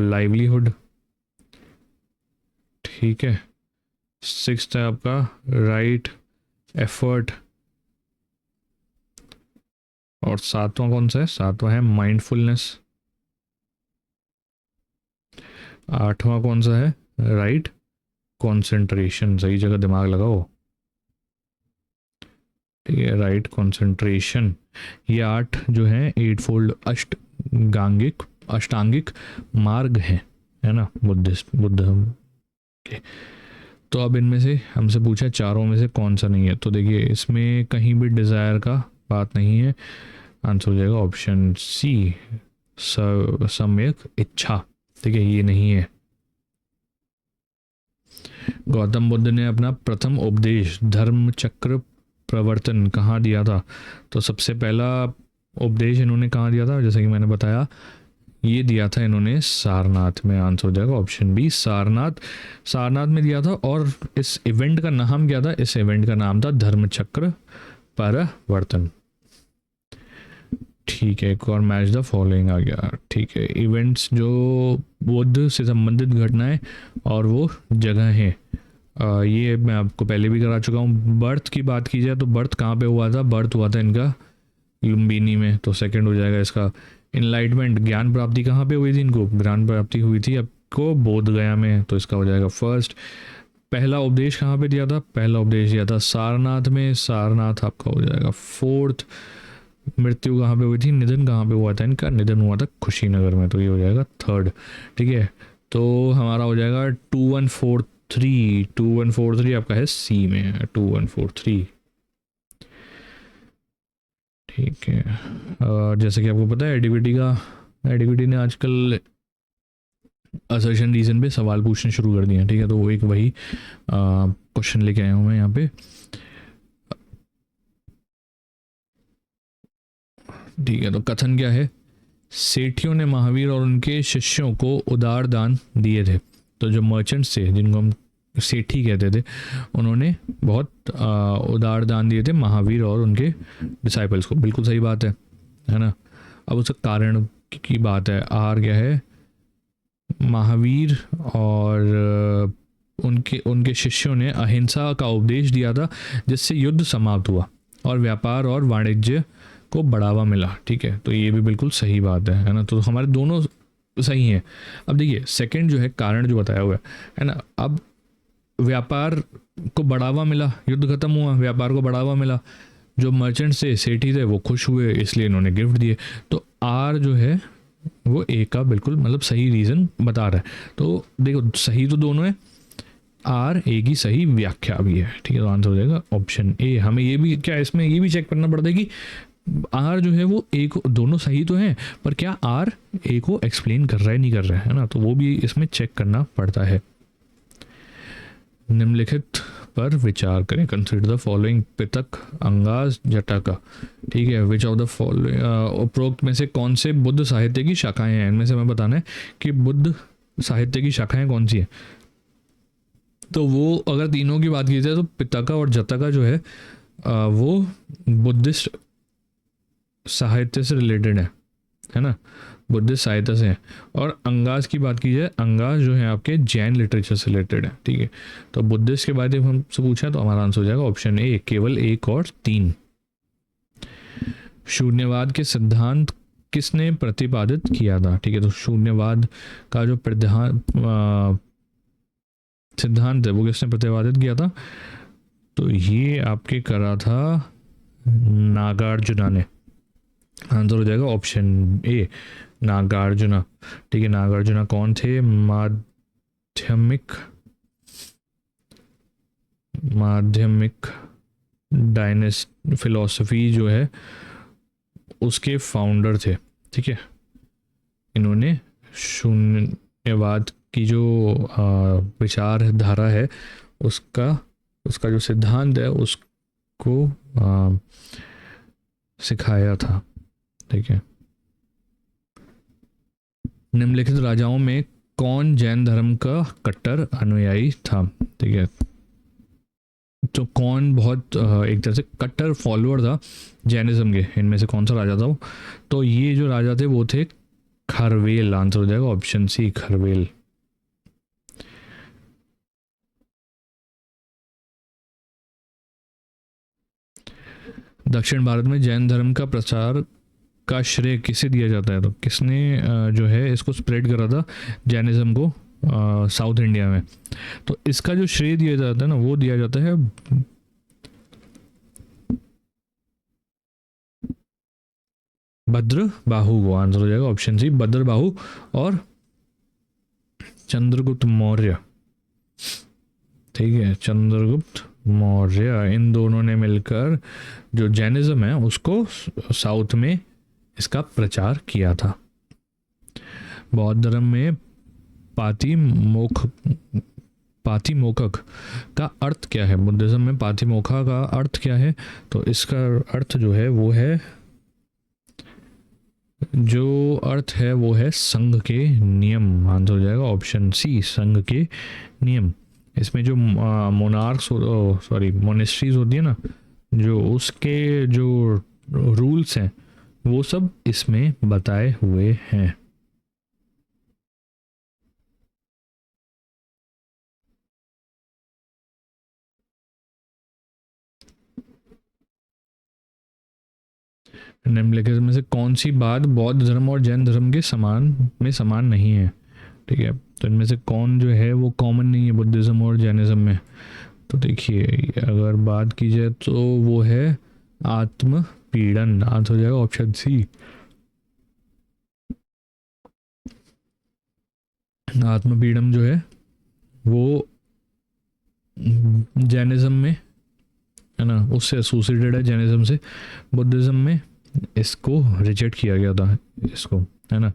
लाइवलीहुड, ठीक है, सिक्स्थ है आपका राइट एफर्ट, और सातवां कौन सा है? सातवां है माइंडफुलनेस, आठवां कौन सा है? राइट कंसंट्रेशन, सही जगह दिमाग लगाओ, ठीक है, राइट कंसंट्रेशन। ये 8 जो है 8 फोल्ड अष्टांगिक मार्ग है ना, बुद्ध के। तो अब इनमें से हमसे पूछा चारों में से कौन सा नहीं है, तो देखिए इसमें कहीं भी डिज़ायर का बात नहीं है, आंसर हो जाएगा ऑप्शन सी, सम्यक इच्छा। ठीक है, ये नहीं है। गौतम बुद्ध ने अपना प्रथम उपदेश धर्म चक्र प्रवर्तन कहाँ दिया था? तो सबसे पहला उपदेश इन्होंने कहाँ दिया था? जैसे कि मैंने बताया, ये दिया था इन्होंने सारनाथ में। आंसर हो जाएगा ऑप्शन बी, सारनाथ में दिया था। और इस इवेंट का नाम क्या था? इस इवेंट का नाम था धर्म चक्र प्रवर्तन। ठीक है, एक और मैच द फॉलोइंग आ गया। ठीक है, इवेंट्स जो बुद्ध से संबंधित घटनाएं और वो जगह हैं, ये मैं आपको पहले भी करा चुका हूँ। बर्थ की बात की जाए तो बर्थ कहाँ पे हुआ था? बर्थ हुआ था इनका लुम्बिनी में, तो सेकंड हो जाएगा इसका। इनलाइटमेंट, ज्ञान प्राप्ति कहाँ पे हुई थी इनको? ज्ञान प्राप्ति हुई थी आपको बोध गया में, तो इसका हो जाएगा फर्स्ट। पहला उपदेश कहाँ पे दिया था? पहला उपदेश दिया था सारनाथ में, सारनाथ आपका हो जाएगा फोर्थ। मृत्यु कहाँ पे हुई थी? निधन कहाँ पे हुआ था इनका? निधन हुआ था कुशीनगर में, तो ये हो जाएगा थर्ड। ठीक है, तो हमारा हो जाएगा 2143 आपका है सी में, 2143। ठीक है, जैसे कि आपको पता है एडिविटी ने आजकल असर्शन रीजन पे सवाल पूछने शुरू कर दिए हैं। ठीक है, तो वो एक वही क्वेश्चन लेके आया हूँ मैं यहाँ पे। ठीक है, तो कथन क्या है? सेठियों ने महावीर और उनके शिष्यों को उदार दान दिए थे। तो जो मर्चेंट्स थे, जिनको हम सेठी कहते थे, उन्होंने बहुत उदार दान दिए थे महावीर और उनके डिसाइपल्स को। बिल्कुल सही बात है ना। अब उसका कारण की बात है, आर क्या है? महावीर और उनके शिष्यों ने अहिंसा का उपदेश दिया था, जिससे युद्ध समाप्त हुआ और व्यापार और वाणिज्य को बढ़ावा मिला। ठीक है, तो ये भी बिल्कुल सही बात है ना। तो हमारे दोनों सही हैं। अब देखिए सेकंड जो है कारण जो बताया हुआ है ना, अब व्यापार को बढ़ावा मिला, युद्ध खत्म हुआ, व्यापार को बढ़ावा मिला, जो मर्चेंट से सेठी थे वो खुश हुए, इसलिए इन्होंने गिफ्ट दिए। तो आर जो है वो ए का बिल्कुल मतलब सही रीज़न बता रहा है। तो देखो सही तो दोनों है, आर ए की सही व्याख्या भी है। ठीक है, तो आंसर हो जाएगा ऑप्शन ए। हमें ये भी क्या इसमें ये भी चेक करना पड़ता है कि आर जो है वो ए को, दोनों सही तो हैं पर क्या आर ए को एक्सप्लेन कर रहा है नहीं कर रहा है ना, तो वो भी इसमें चेक करना पड़ता है। निम्नलिखित पर विचार करें, consider the following, Pitaka, Angas, Jataka. ठीक है, विच ऑफ द फॉलोइंग, उपरोक्त में से कौन से बुद्ध साहित्य की शाखाएं हैं, इनमें से हमें बताना है कि बुद्ध साहित्य की शाखाएं कौन सी हैं। तो वो अगर तीनों की बात की जाए तो पितका और जटाका जो है वो बुद्धिस्ट साहित्य से रिलेटेड है ना, बुद्धिस्ट साहित्य से है। और अंगास की बात की जाए, अंगास जो है आपके जैन लिटरेचर से रिलेटेड है। ठीक है, तो बुद्धिस्ट के बारे में हमसे पूछा तो हमारा आंसर हो जाएगा ऑप्शन ए, केवल 1 और 3। शून्यवाद के सिद्धांत किसने प्रतिपादित किया था। ठीक है, तो शून्यवाद का जो सिद्धांत है वो किसने प्रतिपादित किया था, तो ये आपके करा था नागार्जुना ने। आंसर हो जाएगा ऑप्शन ए, नागार्जुना। ठीक है, नागार्जुना कौन थे, माध्यमिक डायनेस्ट फिलॉसफी जो है उसके फाउंडर थे। ठीक है, इन्होंने शून्यवाद की जो विचारधारा है उसका जो सिद्धांत है उसको सिखाया था। ठीक है, निम्नलिखित राजाओं में कौन जैन धर्म का कट्टर अनुयायी था। ठीक है, तो कौन बहुत एक तरह से कट्टर फॉलोअर था जैनिज्म के, इनमें से कौन सा राजा था वो, तो ये जो राजा थे वो थे खरवेल। आंसर हो जाएगा ऑप्शन सी, खरवेल। दक्षिण भारत में जैन धर्म का प्रचार का श्रेय किसे दिया जाता है, तो किसने जो है इसको स्प्रेड करा था जैनिज्म को साउथ इंडिया में, तो इसका जो श्रेय दिया जाता है ना वो दिया जाता है भद्र बाहु को। आंसर हो जाएगा ऑप्शन सी, भद्र बाहु और चंद्रगुप्त मौर्य। ठीक है, चंद्रगुप्त मौर्य, इन दोनों ने मिलकर जो जैनिज्म है उसको साउथ में इसका प्रचार किया था। बौद्ध धर्म में पातिमोखक का अर्थ क्या है, बुद्धिज्म में पातिमोखा का अर्थ क्या है, तो इसका अर्थ जो है वो है, जो अर्थ है वो है संघ के नियम। आंसर हो जाएगा ऑप्शन सी, संघ के नियम। इसमें जो मोनेस्ट्रीज होती है ना, जो उसके जो रूल्स हैं वो सब इसमें बताए हुए हैं। निम्नलिखित में से कौन सी बात बौद्ध धर्म और जैन धर्म के समान नहीं है। ठीक है, तो इनमें से कौन जो है वो कॉमन नहीं है बुद्धिज्म और जैनिज्म में, तो देखिए अगर बात की जाए तो वो है आत्मपीड़न। आंसर हो जाएगा ऑप्शन सी, आत्मपीड़न जो है वो जैनिज्म में है ना, उससे एसोसिएटेड है जैनिज्म से। बुद्धिज्म में इसको रिजेक्ट किया गया था इसको, है ना,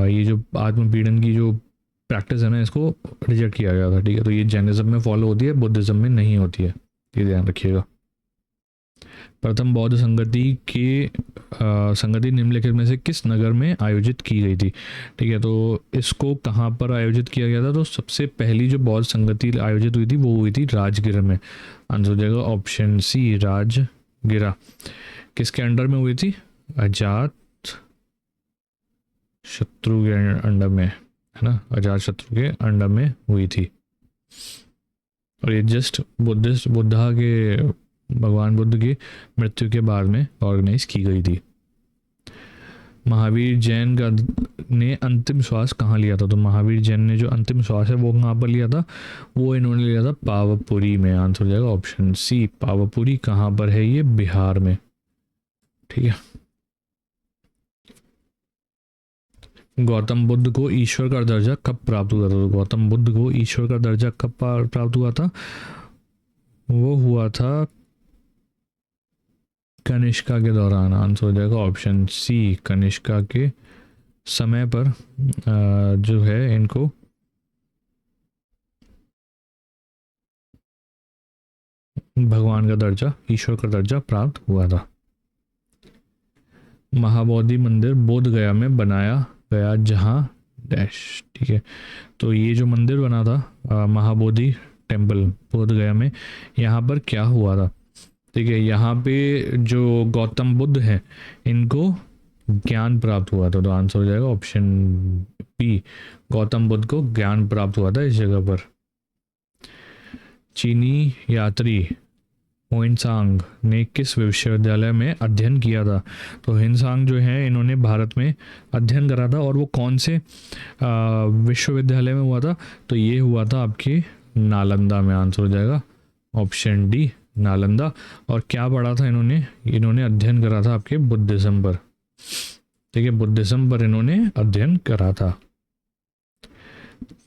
ये जो आत्मपीड़न की जो प्रैक्टिस है ना इसको रिजेक्ट किया गया था। ठीक है, तो ये जैनिज्म में फॉलो होती है, बुद्धिज्म में नहीं होती है, ये ध्यान रखिएगा। प्रथम बौद्ध संगति निम्नलिखित में से किस नगर में आयोजित की गई थी। ठीक है, तो इसको कहाँ पर आयोजित किया गया था, तो सबसे पहली जो बौद्ध संगति आयोजित हुई थी वो हुई थी राजगिर में। आंसर हो जाएगा ऑप्शन सी, राजगिरा। किसके अंडर में हुई थी, अजात शत्रु के अंडर में, है ना, अजात शत्रु के अंडर में हुई थी। और ये जस्ट बुद्धा के भगवान बुद्ध की मृत्यु के बाद में ऑर्गेनाइज की गई थी। महावीर जैन का ने अंतिम श्वास कहाँ लिया था, तो महावीर जैन ने जो अंतिम श्वास है वो कहाँ पर लिया था, वो इन्होंने लिया था पावापुरी में। आंसर हो जाएगा ऑप्शन सी, पावापुरी। कहाँ पर है ये, बिहार में। ठीक है, गौतम बुद्ध को ईश्वर का दर्जा कब प्राप्त हुआ था, तो गौतम बुद्ध को ईश्वर का दर्जा कब प्राप्त हुआ था, वो हुआ था कनिष्का के दौरान, आंसर हो जाएगा ऑप्शन सी, कनिष्का के समय पर जो है इनको भगवान का दर्जा, ईश्वर का दर्जा प्राप्त हुआ था। महाबोधि मंदिर बोध गया में बनाया गया जहाँ डैश, ठीक है। तो ये जो मंदिर बना था महाबोधि टेम्पल बोध गया में, यहाँ पर क्या हुआ था, ठीक है। यहाँ पे जो गौतम बुद्ध हैं इनको ज्ञान प्राप्त हुआ था। तो आंसर हो जाएगा ऑप्शन बी, गौतम बुद्ध को ज्ञान प्राप्त हुआ था इस जगह पर। चीनी यात्री हुइनसांग ने किस विश्वविद्यालय में अध्ययन किया था। तो हुइनसांग जो है इन्होंने भारत में अध्ययन करा था, और वो कौन से विश्वविद्यालय में हुआ था, तो ये हुआ था आपके नालंदा में। आंसर हो जाएगा ऑप्शन डी, नालंदा। और क्या पढ़ा था इन्होंने अध्ययन करा था आपके बुद्धिज्म पर, ठीक है, बुद्धिज्म पर इन्होंने अध्ययन करा था।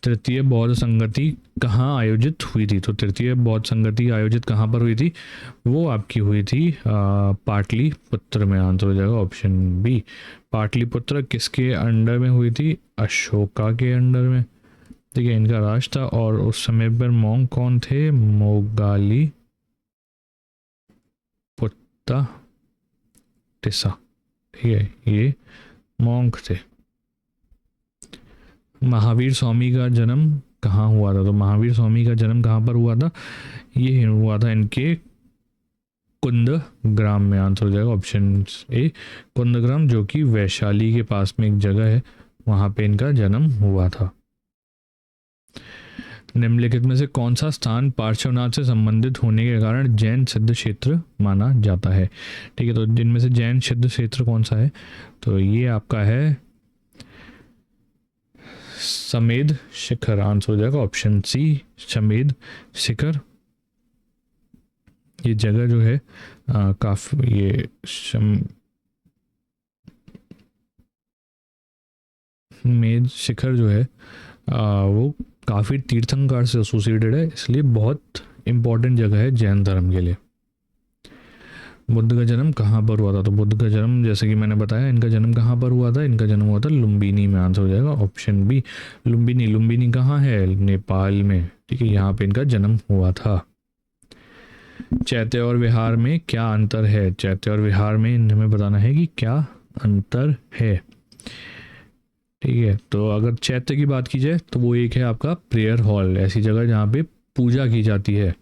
तृतीय बौद्ध संगति कहाँ आयोजित हुई थी। तो तृतीय बौद्ध संगति आयोजित कहाँ पर हुई थी, वो आपकी हुई थी पाटलिपुत्र में। आंसर हो जाएगा ऑप्शन बी, पाटलिपुत्र। किसके अंडर में हुई थी, अशोका के अंडर में, ठीक है, इनका राज था। और उस समय पर मोंग कौन थे, मोगाली पुत्ता टिसा, ठीक है, ये मोंग थे। महावीर स्वामी का जन्म कहाँ हुआ था। तो महावीर स्वामी का जन्म कहाँ पर हुआ था, ये हुआ था इनके कुंदग्राम में। आंसर हो जाएगा ऑप्शन ए, कुंदग्राम, जो कि वैशाली के पास में एक जगह है, वहाँ पे इनका जन्म हुआ था। निम्नलिखित में से कौन सा स्थान पार्श्वनाथ से संबंधित होने के कारण जैन सिद्ध क्षेत्र माना जाता है, ठीक है। तो जिनमें से जैन सिद्ध क्षेत्र कौन सा है, तो ये आपका है समेध शिखर। आंसर हो जाएगा ऑप्शन सी, समेध शिखर। ये जगह जो है काफी, ये समेध शिखर जो है वो काफ़ी तीर्थंकर से एसोसिएटेड है, इसलिए बहुत इम्पॉर्टेंट जगह है जैन धर्म के लिए। बुद्ध का जन्म कहाँ पर हुआ था। तो बुद्ध का जन्म, जैसे कि मैंने बताया, इनका जन्म कहाँ पर हुआ था, इनका जन्म हुआ था लुम्बिनी में। आंसर हो जाएगा ऑप्शन बी, लुम्बिनी। लुम्बिनी कहाँ है, नेपाल में, ठीक है, यहाँ पे इनका जन्म हुआ था। चैत्य और विहार में क्या अंतर है। चैत्य और विहार में हमें बताना है कि क्या अंतर है, ठीक है। तो अगर चैत्य की बात की जाए तो वो एक है आपका प्रेयर हॉल, ऐसी जगह जहाँ पे पूजा की जाती है।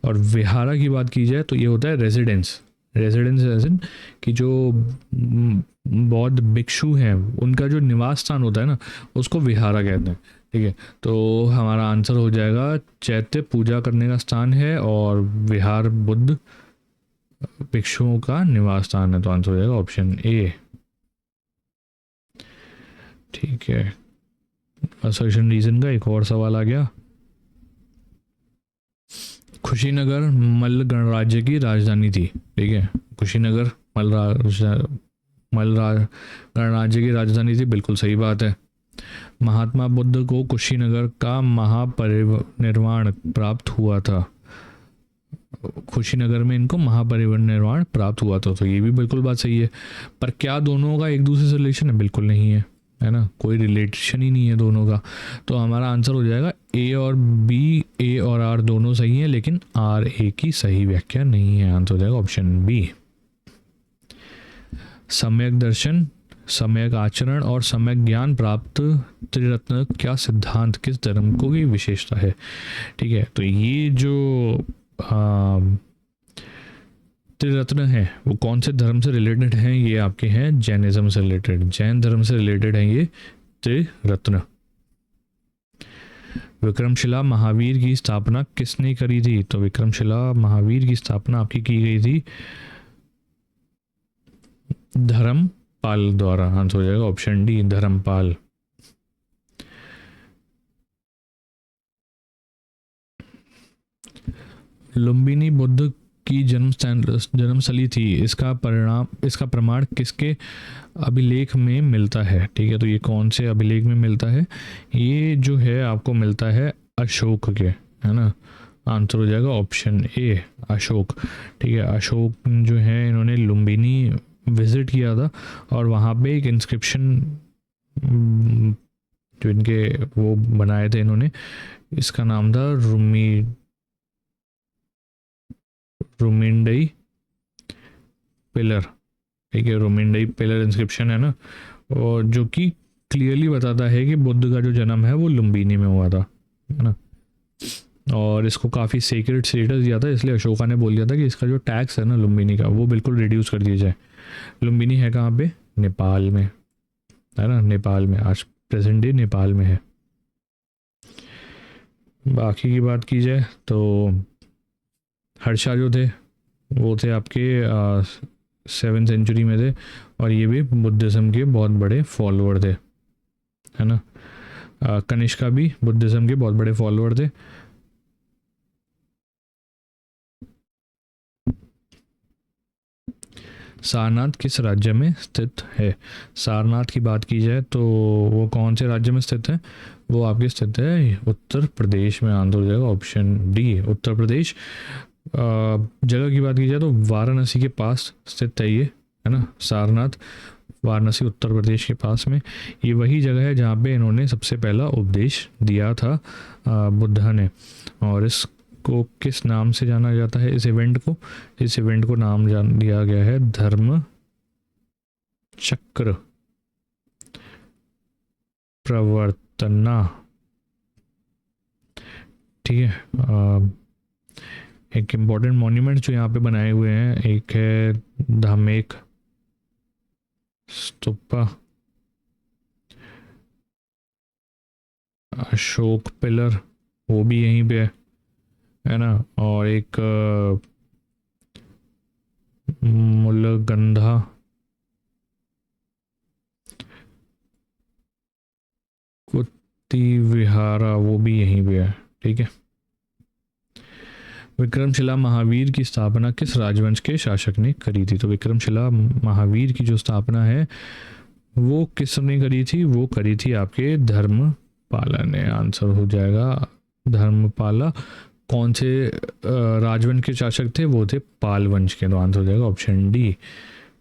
और विहारा की बात की जाए तो ये होता है रेजिडेंस। रेजिडेंस एज इन कि जो बौद्ध भिक्षु हैं उनका जो निवास स्थान होता है ना, उसको विहारा कहते हैं, ठीक है। तो हमारा आंसर हो जाएगा चैत्य पूजा करने का स्थान है, और विहार बुद्ध भिक्षुओं का निवास स्थान है। तो आंसर हो जाएगा ऑप्शन ए, ठीक है। असर्शन रीजन का एक और सवाल आ गया। कुशीनगर मल्ल गणराज्य की राजधानी थी, ठीक है। कुशीनगर मल्ल गणराज्य की राजधानी थी, बिल्कुल सही बात है। महात्मा बुद्ध को कुशीनगर का महापरिनिर्वाण प्राप्त हुआ था। कुशीनगर में इनको महापरिनिर्वाण प्राप्त हुआ था, तो ये भी बिल्कुल बात सही है। पर क्या दोनों का एक दूसरे से रिलेशन है, बिल्कुल नहीं है ना, कोई रिलेशन ही नहीं है दोनों का। तो हमारा आंसर हो जाएगा ए और बी, ए और आर दोनों सही हैं, लेकिन आर ए की सही व्याख्या नहीं है। आंसर हो जाएगा ऑप्शन बी। सम्यक दर्शन, सम्यक आचरण और सम्यक ज्ञान प्राप्त त्रिरत्न क्या सिद्धांत किस धर्म को की विशेषता है, ठीक है। तो ये जो त्रिरत्न है वो कौन से धर्म से रिलेटेड हैं, ये आपके हैं जैनिज्म से रिलेटेड, जैन धर्म से रिलेटेड हैं ये त्रिरत्न। विक्रमशिला महावीर की स्थापना किसने करी थी। तो विक्रमशिला महावीर की स्थापना आपकी की गई थी धर्मपाल द्वारा। आंसर हो जाएगा ऑप्शन डी, धर्मपाल। लुम्बिनी बुद्ध की जन्मस्थली थी, इसका प्रमाण किसके अभिलेख में मिलता है, ठीक है। तो ये कौन से अभिलेख में मिलता है, ये जो है आपको मिलता है अशोक के, है ना, आंसर हो जाएगा ऑप्शन ए अशोक। ठीक है, अशोक जो है इन्होंने लुम्बिनी विज़िट किया था और वहाँ पे एक इंस्क्रिप्शन जो इनके वो बनाए थे इन्होंने, इसका नाम था रुमिंडई पिलर। ठीक है, रुमिंडई पिलर इंस्क्रिप्शन है ना, और जो कि क्लियरली बताता है कि बुद्ध का जो जन्म है वो लुम्बिनी में हुआ था, है ना। और इसको काफ़ी सीक्रेट स्टेटस दिया था, इसलिए अशोका ने बोल दिया था कि इसका जो टैक्स है ना लुम्बिनी का वो बिल्कुल रिड्यूस कर दिया जाए। लुम्बिनी है कहाँ पे? नेपाल में, है ना, नेपाल में, आज प्रेजेंट डे नेपाल में है। बाकी की बात की जाए तो हर्षा जो थे वो थे आपके 7th सेंचुरी में थे, और ये भी बुद्धिज़्म के बहुत बड़े फॉलोअर थे, है ना। कनिष्का भी बुद्धिज़्म के बहुत बड़े फॉलोअर थे। सारनाथ किस राज्य में स्थित है? सारनाथ की बात की जाए तो वो कौन से राज्य में स्थित है? वो आपके स्थित है उत्तर प्रदेश में। आंसर हो जाएगा ऑप्शन डी उत्तर प्रदेश। जगह की बात की जाए तो वाराणसी के पास स्थित है ये, है ना। सारनाथ वाराणसी उत्तर प्रदेश के पास में, ये वही जगह है जहाँ पे इन्होंने सबसे पहला उपदेश दिया था बुद्धा ने। और इसको किस नाम से जाना जाता है? इस इवेंट को नाम जान दिया गया है धर्म चक्र प्रवर्तना। ठीक है, एक इम्पॉर्टेंट मॉन्यूमेंट जो यहाँ पे बनाए हुए हैं, एक है धामेक स्तूपा, अशोक पिलर वो भी यहीं पे है ना, और एक मुलगंधा कुत्ती विहारा वो भी यहीं पे है। ठीक है, विक्रमशिला महावीर की स्थापना किस राजवंश के शासक ने करी थी? तो विक्रमशिला महावीर की जो स्थापना है वो किसने करी थी? वो करी थी आपके धर्मपाला ने। आंसर हो जाएगा धर्मपाला। कौन से राजवंश के शासक थे? वो थे पाल वंश के। तो आंसर हो जाएगा ऑप्शन डी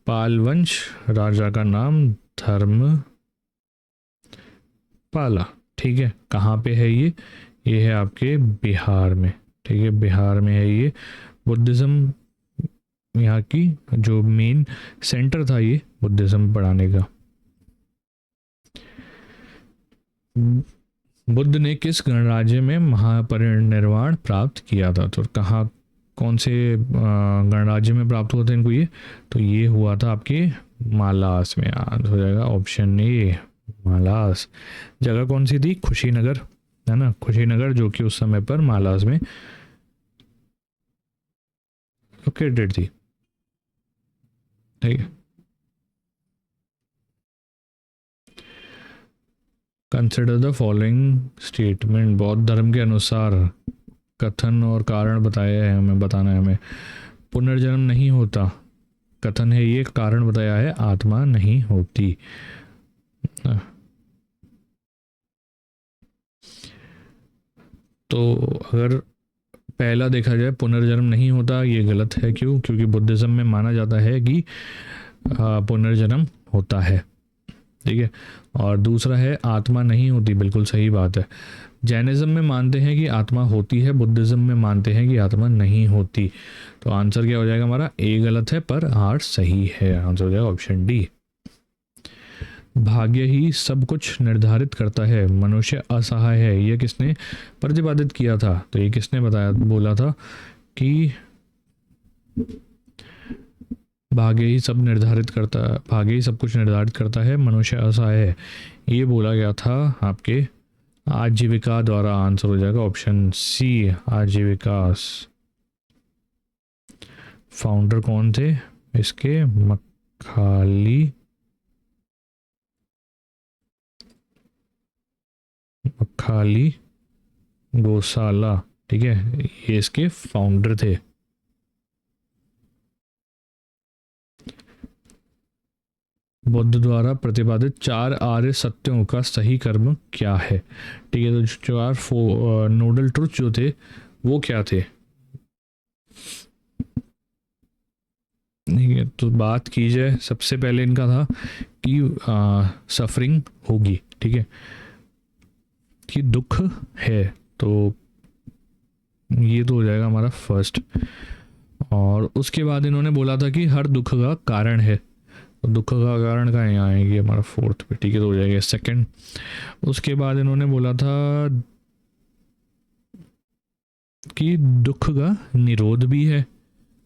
पाल वंश। राजा का नाम धर्मपाला। ठीक है, कहाँ पे है ये है आपके बिहार में। ठीक है, बिहार में है ये। बुद्धिज़्म यहाँ की जो मेन सेंटर था ये बुद्धिज़्म पढ़ाने का। बुद्ध ने किस गणराज्य में महापरिनिर्वाण प्राप्त किया था? तो कहाँ कौन से गणराज्य में प्राप्त हुआ था इनको ये? तो ये हुआ था आपके मालास में। आंसर हो जाएगा ऑप्शन ए मालास। जगह कौन सी थी? खुशीनगर, है ना, खुशीनगर, जो कि उस समय पर मालास में लोकेटेड थी। ठीक है, कंसिडर द फॉलोइंग स्टेटमेंट। बौद्ध धर्म के अनुसार कथन और कारण बताया है हमें, बताना है हमें। पुनर्जन्म नहीं होता, कथन है ये, कारण बताया है आत्मा नहीं होती। तो अगर पहला देखा जाए पुनर्जन्म नहीं होता, ये गलत है। क्यों? क्योंकि बुद्धिज़्म में माना जाता है कि पुनर्जन्म होता है। ठीक है, और दूसरा है आत्मा नहीं होती, बिल्कुल सही बात है। जैनिज्म में मानते हैं कि आत्मा होती है, बुद्धिज़्म में मानते हैं कि आत्मा नहीं होती। तो आंसर क्या हो जाएगा हमारा? ए गलत है पर आर सही है। आंसर हो जाएगा ऑप्शन डी। भाग्य ही सब कुछ निर्धारित करता है, मनुष्य असहाय है, यह किसने प्रतिपादित किया था? तो ये किसने बताया, बोला था कि भाग्य ही सब कुछ निर्धारित करता है, मनुष्य असहाय है, ये बोला गया था आपके आजीविका द्वारा। आंसर हो जाएगा ऑप्शन सी आजीविका। फाउंडर कौन थे इसके? मक्खाली गोसाला। ठीक है, ये इसके फाउंडर थे। बुद्ध द्वारा प्रतिपादित 4 आर्य सत्यों का सही कर्म क्या है? ठीक है, तो 4 नोडल ट्रुथ जो थे वो क्या थे? ठीक है, तो बात की जाए, सबसे पहले इनका था कि सफरिंग होगी, ठीक है, कि दुख है, तो ये तो हो जाएगा हमारा फर्स्ट। और उसके बाद इन्होंने बोला था कि हर दुख का कारण है, तो दुख का कारण का यहाँ आएगी हमारा फोर्थ पे, ठीक है, तो हो जाएगा सेकंड। उसके बाद इन्होंने बोला था कि दुख का निरोध भी है,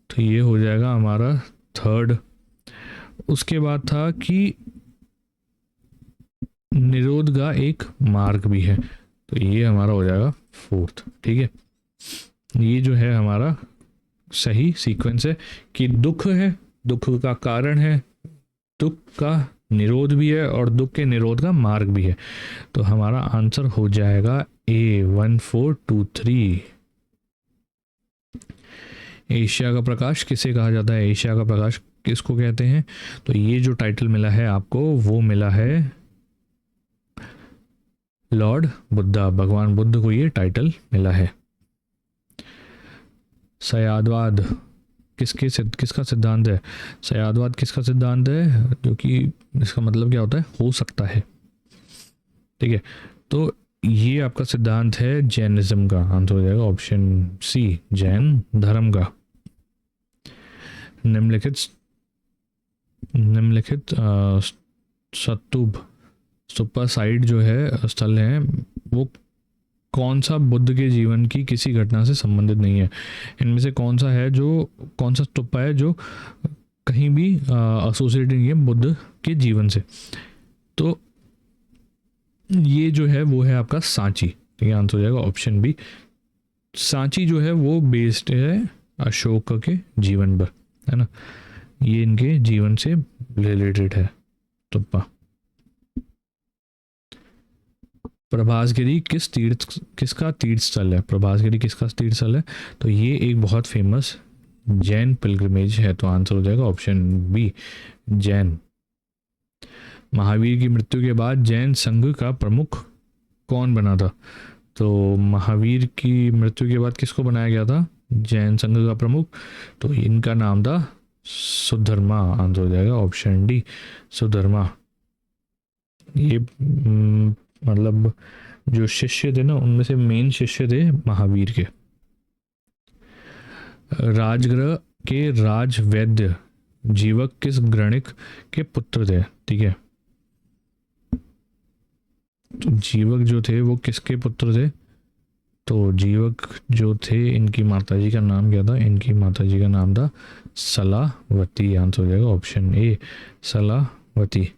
तो ये हो जाएगा हमारा थर्ड। उसके बाद था कि निरोध का एक मार्ग भी है, तो ये हमारा हो जाएगा फोर्थ, ठीक है। ये जो है हमारा सही सीक्वेंस है कि दुख है, दुख का कारण है, दुख का निरोध भी है और दुख के निरोध का मार्ग भी है, तो हमारा आंसर हो जाएगा ए 1423। एशिया का प्रकाश किसे कहा जाता है? एशिया का प्रकाश किसको कहते हैं? तो ये जो टाइटल मिला है आपको वो मिला है लॉर्ड बुद्धा, भगवान बुद्ध को ये टाइटल मिला है। सयादवाद किसका सिद्धांत है? सयादवाद किसका सिद्धांत है? जो कि इसका मतलब क्या होता है? हो सकता है, ठीक है। तो ये आपका सिद्धांत है जैनिज्म का, आंसर हो जाएगा ऑप्शन सी, जैन धर्म का। निम्नलिखित स्तूपा साइट जो है स्थल है वो कौन सा बुद्ध के जीवन की किसी घटना से संबंधित नहीं है? इनमें से कौन सा स्तूपा है जो कहीं भी एसोसिएटेड नहीं है बुद्ध के जीवन से? तो ये जो है वो है आपका सांची, ठीक है, आंसर हो जाएगा ऑप्शन बी। सांची जो है वो बेस्ड है अशोक के जीवन पर, है ना, ये इनके जीवन से रिलेटेड है तुप्पा। प्रभासगिरी किसका तीर्थ स्थल है? प्रभासगिरी किसका तीर्थ स्थल है? तो ये एक बहुत फेमस जैन पिलग्रिमेज है, तो आंसर हो जाएगा ऑप्शन बी, जैन। महावीर की मृत्यु के बाद जैन संघ का प्रमुख कौन बना था? तो महावीर की मृत्यु के बाद किसको बनाया गया था जैन संघ का प्रमुख? तो इनका नाम था सुधर्मा, आंसर हो जाएगा ऑप्शन डी, सुधर्मा। ये मतलब जो शिष्य थे ना उनमें से मेन शिष्य थे महावीर के। राजगृह के राजवैद्य जीवक किस गणिक के पुत्र थे? ठीक है, तो जीवक जो थे वो किसके पुत्र थे? तो जीवक जो थे इनकी माताजी का नाम क्या था? इनकी माताजी का नाम था सलावती, आंसर हो जाएगा ऑप्शन ए, सलावती।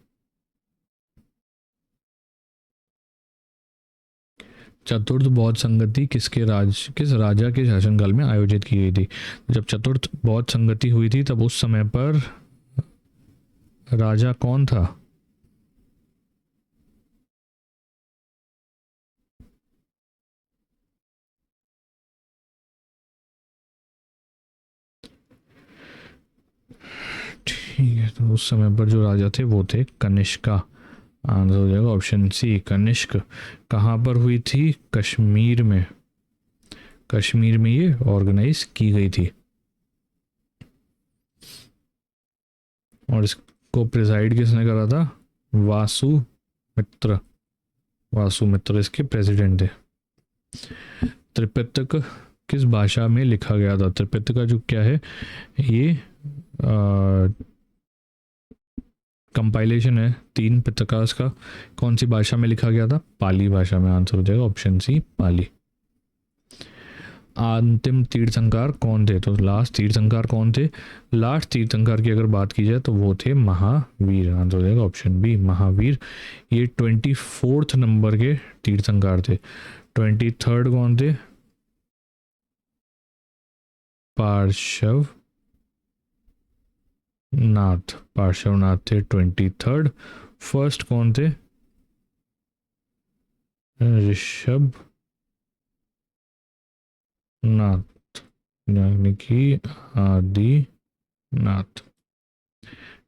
चतुर्थ बौद्ध संगति किस राजा के शासनकाल में आयोजित की गई थी? जब चतुर्थ बौद्ध संगति हुई थी तब उस समय पर राजा कौन था? ठीक है, तो उस समय पर जो राजा थे वो थे कनिष्का, आंसर हो जाएगा ऑप्शन सी, कनिष्क। कहाँ पर हुई थी? कश्मीर में, कश्मीर में ये ऑर्गेनाइज की गई थी और इसको प्रिजाइड किसने करा था? वासुमित्र इसके प्रेसिडेंट थे। त्रिपिटक किस भाषा में लिखा गया था? त्रिपिटक का जो क्या है ये कंपाइलेशन है 3 पिटकास का, कौन सी भाषा में लिखा गया था? पाली भाषा में, आंसर हो जाएगा ऑप्शन सी, पाली। अंतिम तीर्थंकर कौन थे? तो लास्ट तीर्थंकर कौन थे? लास्ट तीर्थंकर की अगर बात की जाए तो वो थे महावीर, आंसर हो जाएगा ऑप्शन बी, महावीर। ये 24th नंबर के तीर्थंकर थे। 23rd कौन थे? पार्श्वनाथ थे 23rd। फर्स्ट कौन थे? ऋषभ नाथ, यानी कि आदिनाथ,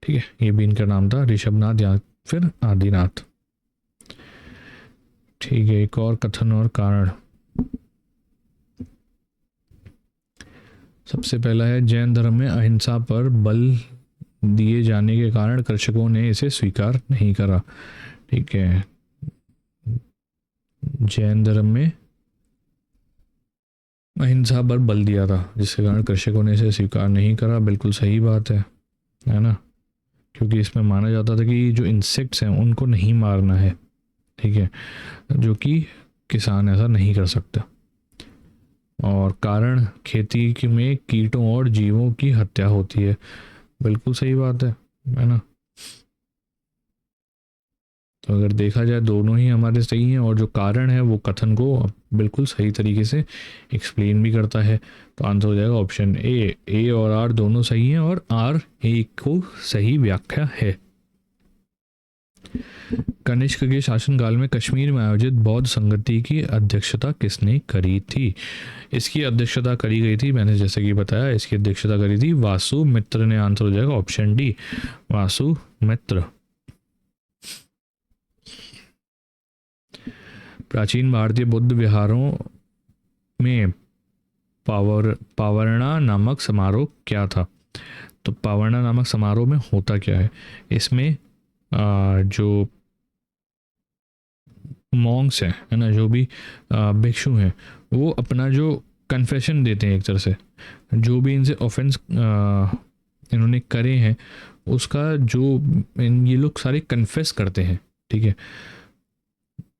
ठीक है, ये भी इनका नाम था, ऋषभनाथ या फिर आदिनाथ। ठीक है, एक और कथन और कारण। सबसे पहला है जैन धर्म में अहिंसा पर बल दिए जाने के कारण कृषकों ने इसे स्वीकार नहीं करा। ठीक है, जैन धर्म में अहिंसा पर बल दिया था जिसके कारण कृषकों ने इसे स्वीकार नहीं करा। बिल्कुल सही बात है ना, क्योंकि इसमें माना जाता था कि जो इंसेक्ट्स हैं उनको नहीं मारना है। ठीक है, जो कि किसान ऐसा नहीं कर सकता। और कारण खेती में कीटों और जीवों की हत्या होती है। बिल्कुल सही बात है ना। तो अगर देखा जाए दोनों ही हमारे सही हैं, और जो कारण है वो कथन को बिल्कुल सही तरीके से एक्सप्लेन भी करता है। तो आंसर हो जाएगा ऑप्शन ए और आर दोनों सही हैं, और आर एक को सही व्याख्या है। कनिष्क के शासनकाल में कश्मीर में आयोजित बौद्ध संगति की अध्यक्षता किसने करी थी? इसकी अध्यक्षता करी गई थी, मैंने जैसे कि बताया, इसकी अध्यक्षता करी थी वासुमित्र ने। आंसर हो जाएगा ऑप्शन डी, वासुमित्र। प्राचीन भारतीय बुद्ध विहारों में पावरना नामक समारोह क्या था? तो पावरना नामक समारोह में होता क्या है? इसमें जो मॉन्क्स हैं, है ना, जो भी भिक्षु हैं, वो अपना जो कन्फेशन देते हैं, एक तरह से जो भी इनसे ऑफेंस इन्होंने करे हैं उसका जो ये लोग सारे कन्फेस करते हैं। ठीक है,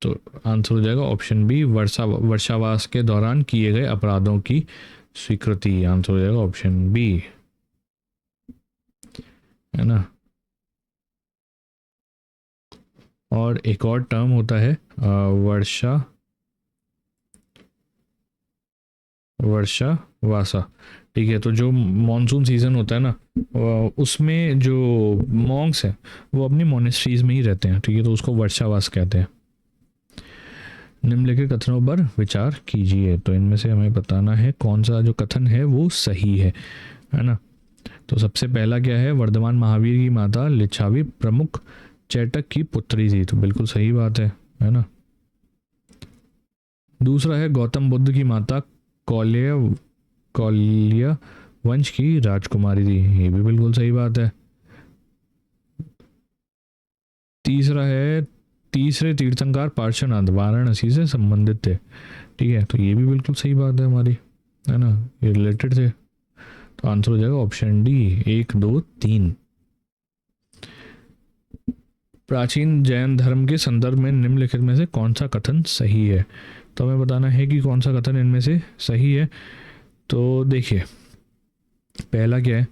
तो आंसर हो जाएगा ऑप्शन बी, वर्षावास के दौरान किए गए अपराधों की स्वीकृति। आंसर हो जाएगा ऑप्शन बी, है ना। और एक और टर्म होता है वर्षावासा। ठीक है, तो जो मॉनसून सीजन होता है ना, उसमें जो मॉन्क्स हैं वो अपनी मोनेस्ट्रीज में ही रहते हैं। ठीक है, तो उसको वर्षावास कहते हैं। निम्नलिखित कथनों पर विचार कीजिए। तो इनमें से हमें बताना है कौन सा जो कथन है वो सही है ना। तो सबसे पहला क्या है? वर्धमान महावीर की माता लिच्छावी प्रमुख चैटक की पुत्री थी। तो बिल्कुल सही बात है ना। दूसरा है गौतम बुद्ध की माता कौल्य वंश की राजकुमारी थी। ये भी बिल्कुल सही बात है। तीसरा है तीसरे तीर्थंकर पार्श्वनाथ वाराणसी से संबंधित थे। ठीक है, तो ये भी बिल्कुल सही बात है हमारी, है ना, ये रिलेटेड थे। तो आंसर हो जाएगा ऑप्शन डी, 1, 2, 3। प्राचीन जैन धर्म के संदर्भ में निम्नलिखित में से कौन सा कथन सही है? तो हमें बताना है कि कौन सा कथन इनमें से सही है। तो देखिए, पहला क्या है?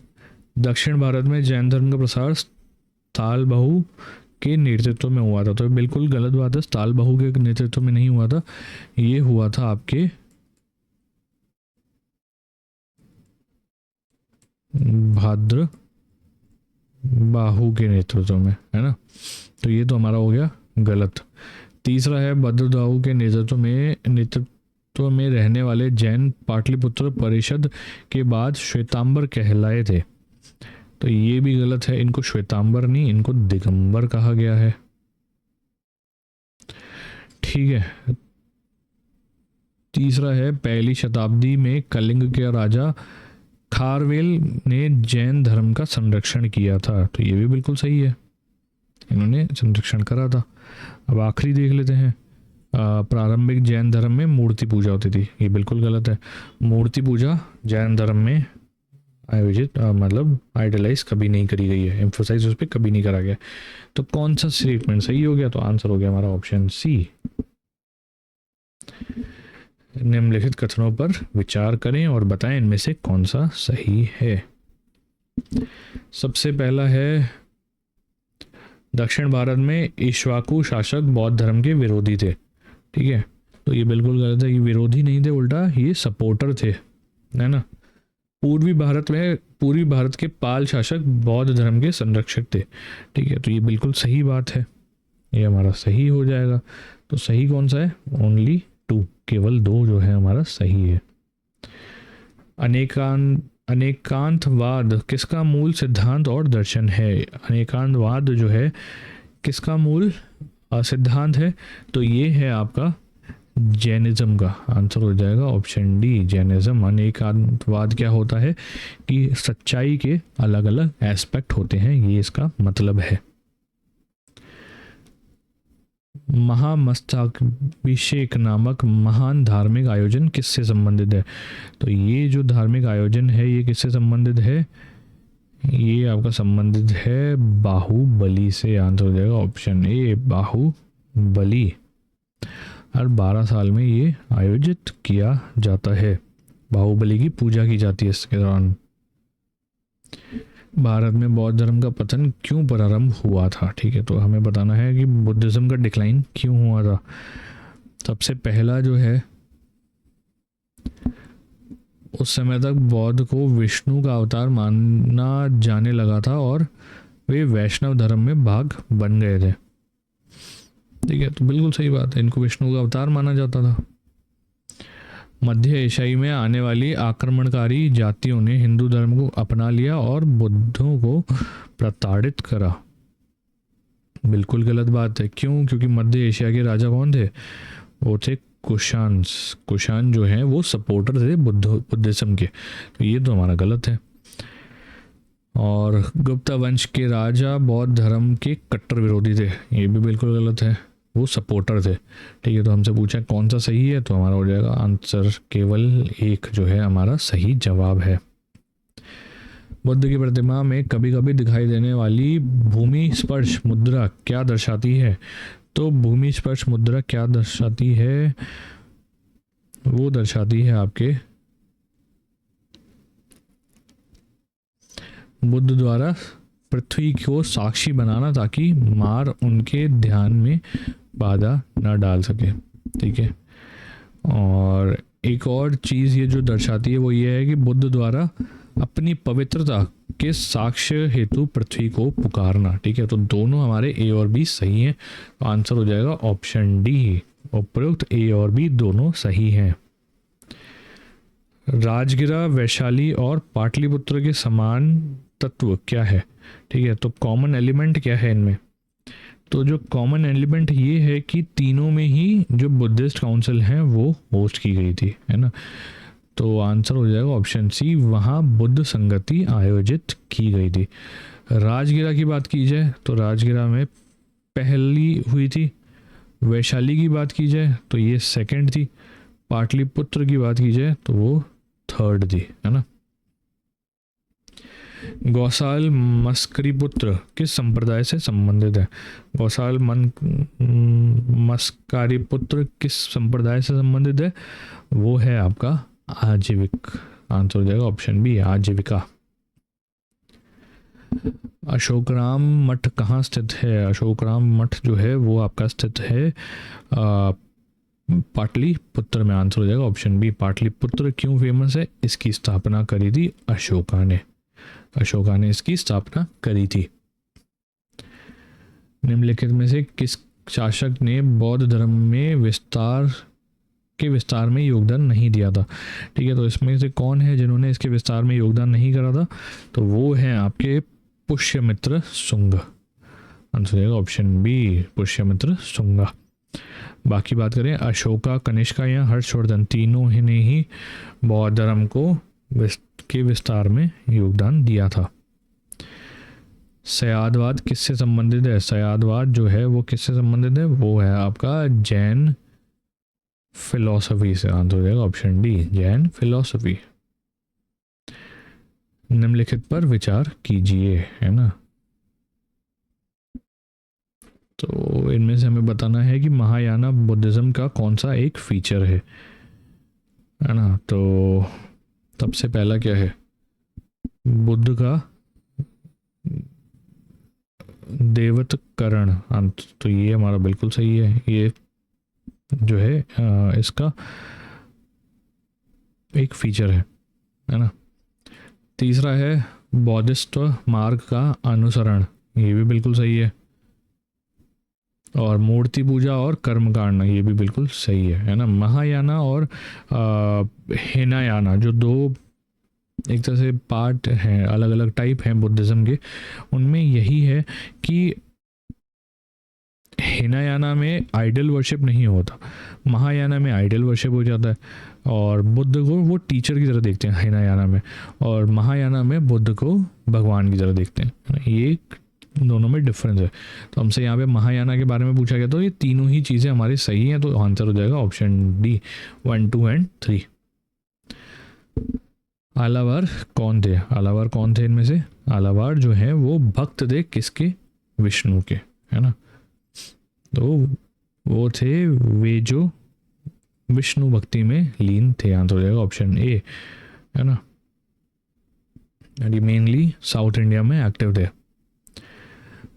दक्षिण भारत में जैन धर्म का प्रसार स्थालबहु के नेतृत्व में हुआ था। तो बिल्कुल गलत बात है, स्थालबहु के नेतृत्व में नहीं हुआ था, ये हुआ था आपके भाद्र बाहु के नेतृत्व में, है ना। तो ये तो हमारा हो गया गलत। तीसरा है भद्रदाहु के नेतृत्व में रहने वाले जैन पाटलिपुत्र परिषद के बाद श्वेतांबर कहलाए थे। तो ये भी गलत है, इनको श्वेतांबर नहीं, इनको दिगंबर कहा गया है। ठीक है, तीसरा है पहली शताब्दी में कलिंग के राजा खारवेल ने जैन धर्म का संरक्षण किया था। तो ये भी बिल्कुल सही है, इन्होंने संरक्षण करा था। अब आखिरी देख लेते हैं, प्रारंभिक जैन धर्म में मूर्ति पूजा होती थी। ये बिल्कुल गलत है, मूर्ति पूजा जैन धर्म में आयोजित मतलब आइडलाइज कभी नहीं करी गई है, एम्फोसाइज उस पर कभी नहीं करा गया। तो कौन सा स्टेटमेंट सही हो गया? तो आंसर हो गया हमारा ऑप्शन सी। निम्नलिखित कथनों पर विचार करें और बताएं इनमें से कौन सा सही है। सबसे पहला है दक्षिण भारत में इक्ष्वाकु शासक बौद्ध धर्म के विरोधी थे। ठीक है, तो ये बिल्कुल गलत है, ये विरोधी नहीं थे, उल्टा ये सपोर्टर थे, है ना। पूर्वी भारत के पाल शासक बौद्ध धर्म के संरक्षक थे। ठीक है, तो ये बिल्कुल सही बात है, ये हमारा सही हो जाएगा। तो सही कौन सा है? ओनली 2, केवल 2 जो है हमारा सही है। अनेकांतवाद किसका मूल सिद्धांत और दर्शन है? अनेकांतवाद जो है किसका मूल सिद्धांत है? तो ये है आपका जैनिज्म का आंसर हो जाएगा ऑप्शन डी जैनिज्म। अनेकांतवाद क्या होता है कि सच्चाई के अलग अलग एस्पेक्ट होते हैं, ये इसका मतलब है। महामस्तकाभिषेक नामक महान धार्मिक आयोजन किससे संबंधित है? तो ये जो धार्मिक आयोजन है ये किससे संबंधित है? ये आपका संबंधित है बाहुबली से। आंसर हो जाएगा ऑप्शन ए बाहुबली। हर 12 साल में ये आयोजित किया जाता है। बाहुबली की पूजा की जाती है इसके दौरान। भारत में बौद्ध धर्म का पतन क्यों प्रारंभ हुआ था? ठीक है, तो हमें बताना है कि बुद्धिज्म का डिक्लाइन क्यों हुआ था। सबसे पहला जो है, उस समय तक बौद्ध को विष्णु का अवतार माना जाने लगा था और वे वैष्णव धर्म में भाग बन गए थे। ठीक है, तो बिल्कुल सही बात है, इनको विष्णु का अवतार माना जाता था। मध्य एशियाई में आने वाली आक्रमणकारी जातियों ने हिंदू धर्म को अपना लिया और बुद्धों को प्रताड़ित करा। बिल्कुल गलत बात है। क्यों? क्योंकि मध्य एशिया के राजा कौन थे? वो थे कुशान्स। कुशान जो हैं वो सपोर्टर थे बुद्धिज्म के, तो ये तो हमारा गलत है। और गुप्ता वंश के राजा बौद्ध धर्म के कट्टर विरोधी थे, ये भी बिल्कुल गलत है, वो सपोर्टर थे। ठीक है, तो हमसे पूछा कौन सा सही है, तो हमारा हो जाएगा आंसर केवल एक जो है हमारा सही जवाब है। बुद्ध की प्रतिमा में कभी कभी दिखाई देने वाली भूमि स्पर्श मुद्रा क्या दर्शाती है? तो भूमि स्पर्श मुद्रा क्या दर्शाती है? वो दर्शाती है आपके बुद्ध द्वारा पृथ्वी को साक्षी बनाना, ताकि मार उनके ध्यान में बाधा न डाल सके। ठीक है, और एक और चीज़ ये जो दर्शाती है वो ये है कि बुद्ध द्वारा अपनी पवित्रता के साक्ष्य हेतु पृथ्वी को पुकारना। ठीक है, तो दोनों हमारे ए और बी सही हैं, तो आंसर हो जाएगा ऑप्शन डी। उपरोक्त ए और बी दोनों सही हैं। राजगिरा, वैशाली और पाटलिपुत्र के समान तत्व क्या है? ठीक है, तो कॉमन एलिमेंट क्या है इनमें? तो जो कॉमन एलिमेंट ये है कि तीनों में ही जो बुद्धिस्ट काउंसिल हैं वो होस्ट की गई थी, है ना। तो आंसर हो जाएगा ऑप्शन सी, वहाँ बुद्ध संगति आयोजित की गई थी। राजगिरा की बात की जाए तो राजगिरा में पहली हुई थी। वैशाली की बात की जाए तो ये सेकंड थी। पाटलिपुत्र की बात की जाए तो वो थर्ड थी, है ना। गौसाल मस्करीपुत्र किस संप्रदाय से संबंधित है? गौसाल मस्करीपुत्र किस संप्रदाय से संबंधित है? वो है आपका आजीविक। आंसर हो जाएगा ऑप्शन बी आजीविका। अशोकराम मठ कहाँ स्थित है? अशोकराम मठ जो है वो आपका स्थित है पाटलिपुत्र में। आंसर हो जाएगा ऑप्शन बी पाटलिपुत्र। क्यों फेमस है? इसकी स्थापना करी थी अशोका ने। अशोका ने इसकी स्थापना करी थी। निम्नलिखित में से किस शासक ने बौद्ध धर्म में विस्तार में योगदान नहीं दिया था? ठीक है, तो इसमें से कौन है जिन्होंने इसके विस्तार में योगदान नहीं करा था? तो वो हैं आपके पुष्यमित्र शुंग। आंसर होगा ऑप्शन बी पुष्यमित्र शुंगा। बाकी बात करें अशोका, कनिष्का या हर्षवर्धन, तीनों ही ने ही बौद्ध धर्म के विस्तार में योगदान दिया था। सयादवाद किससे संबंधित है? सयादवाद जो है वो किससे संबंधित है? वो है आपका जैन फिलॉसफी से। आंसर हो जाएगा ऑप्शन डी जैन फिलॉसफी। निम्नलिखित पर विचार कीजिए, है ना। तो इनमें से हमें बताना है कि महायाना बुद्धिज्म का कौन सा एक फीचर है ना। तो सबसे पहला क्या है? बुद्ध का देवत्करण। तो ये हमारा बिल्कुल सही है। ये जो है इसका एक फीचर है ना। तीसरा है बौद्धिस्ट मार्ग का अनुसरण, ये भी बिल्कुल सही है। और मूर्ति पूजा और कर्मकांड, ये भी बिल्कुल सही है ना। महायाना और हिनायाना जो दो एक तरह से पार्ट हैं, अलग अलग टाइप हैं बुद्धिज़्म के, उनमें यही है कि हिनायाना में आइडल वर्शिप नहीं होता, महायाना में आइडल वर्शिप हो जाता है, और बुद्ध को वो टीचर की तरह देखते हैं हिनायाना में, और महायाना में बुद्ध को भगवान की तरह देखते हैं। ये दोनों में डिफरेंस है। तो हमसे यहाँ पे महायाना के बारे में पूछा गया, तो ये तीनों ही चीज़ें हमारी सही हैं, तो आंसर हो जाएगा ऑप्शन डी 1, 2 एंड 3। आलावार कौन थे? आलावार कौन थे इनमें से? आलावार जो है वो भक्त थे किसके? विष्णु के, है ना। तो वो थे वे जो विष्णु भक्ति में लीन थे। आंसर हो जाएगा ऑप्शन ए, है ना। मेनली साउथ इंडिया में एक्टिव थे।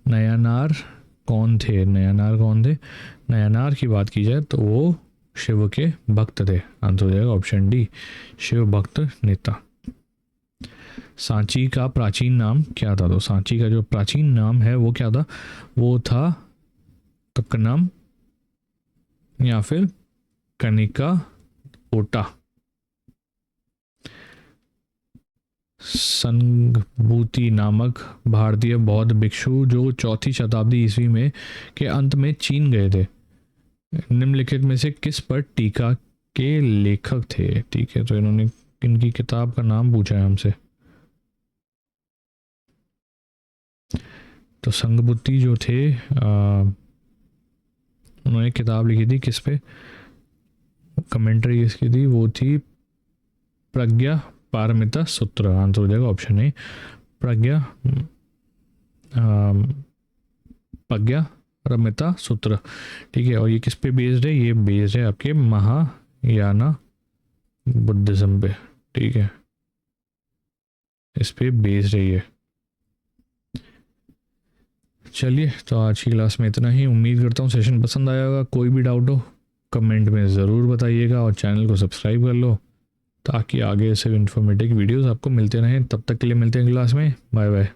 नयनार कौन थे? नयनार कौन थे? नयनार की बात की जाए तो वो शिव के भक्त थे। आंसर हो जाएगा ऑप्शन डी, शिव भक्त नेता। सांची का प्राचीन नाम क्या था? तो सांची का जो प्राचीन नाम है वो क्या था? वो था कक्कनाम या फिर कनिका ओटा। संगभूति नामक भारतीय बौद्ध भिक्षु जो 4वीं शताब्दी ईस्वी में के अंत में चीन गए थे, निम्नलिखित में से किस पर टीका के लेखक थे? ठीक है, तो इन्होंने इनकी किताब का नाम पूछा है हमसे। तो संगभूति जो थे उन्होंने किताब लिखी थी किस पे? कमेंट्री किसकी थी? वो थी प्रज्ञा पारमिता सूत्र। आंसर हो जाएगा ऑप्शन ए, प्रज्ञा पारमिता सूत्र। ठीक है, और ये किस पे बेस्ड है? ये बेस्ड है आपके महायाना बुद्धिज्म पे। ठीक है, इस पे बेस्ड है ये। चलिए, तो आज की क्लास में इतना ही। उम्मीद करता हूँ सेशन पसंद आया होगा। कोई भी डाउट हो कमेंट में ज़रूर बताइएगा, और चैनल को सब्सक्राइब कर लो ताकि आगे ऐसे इन्फॉर्मेटिव वीडियोस आपको मिलते रहें। तब तक के लिए मिलते हैं क्लास में। Bye bye.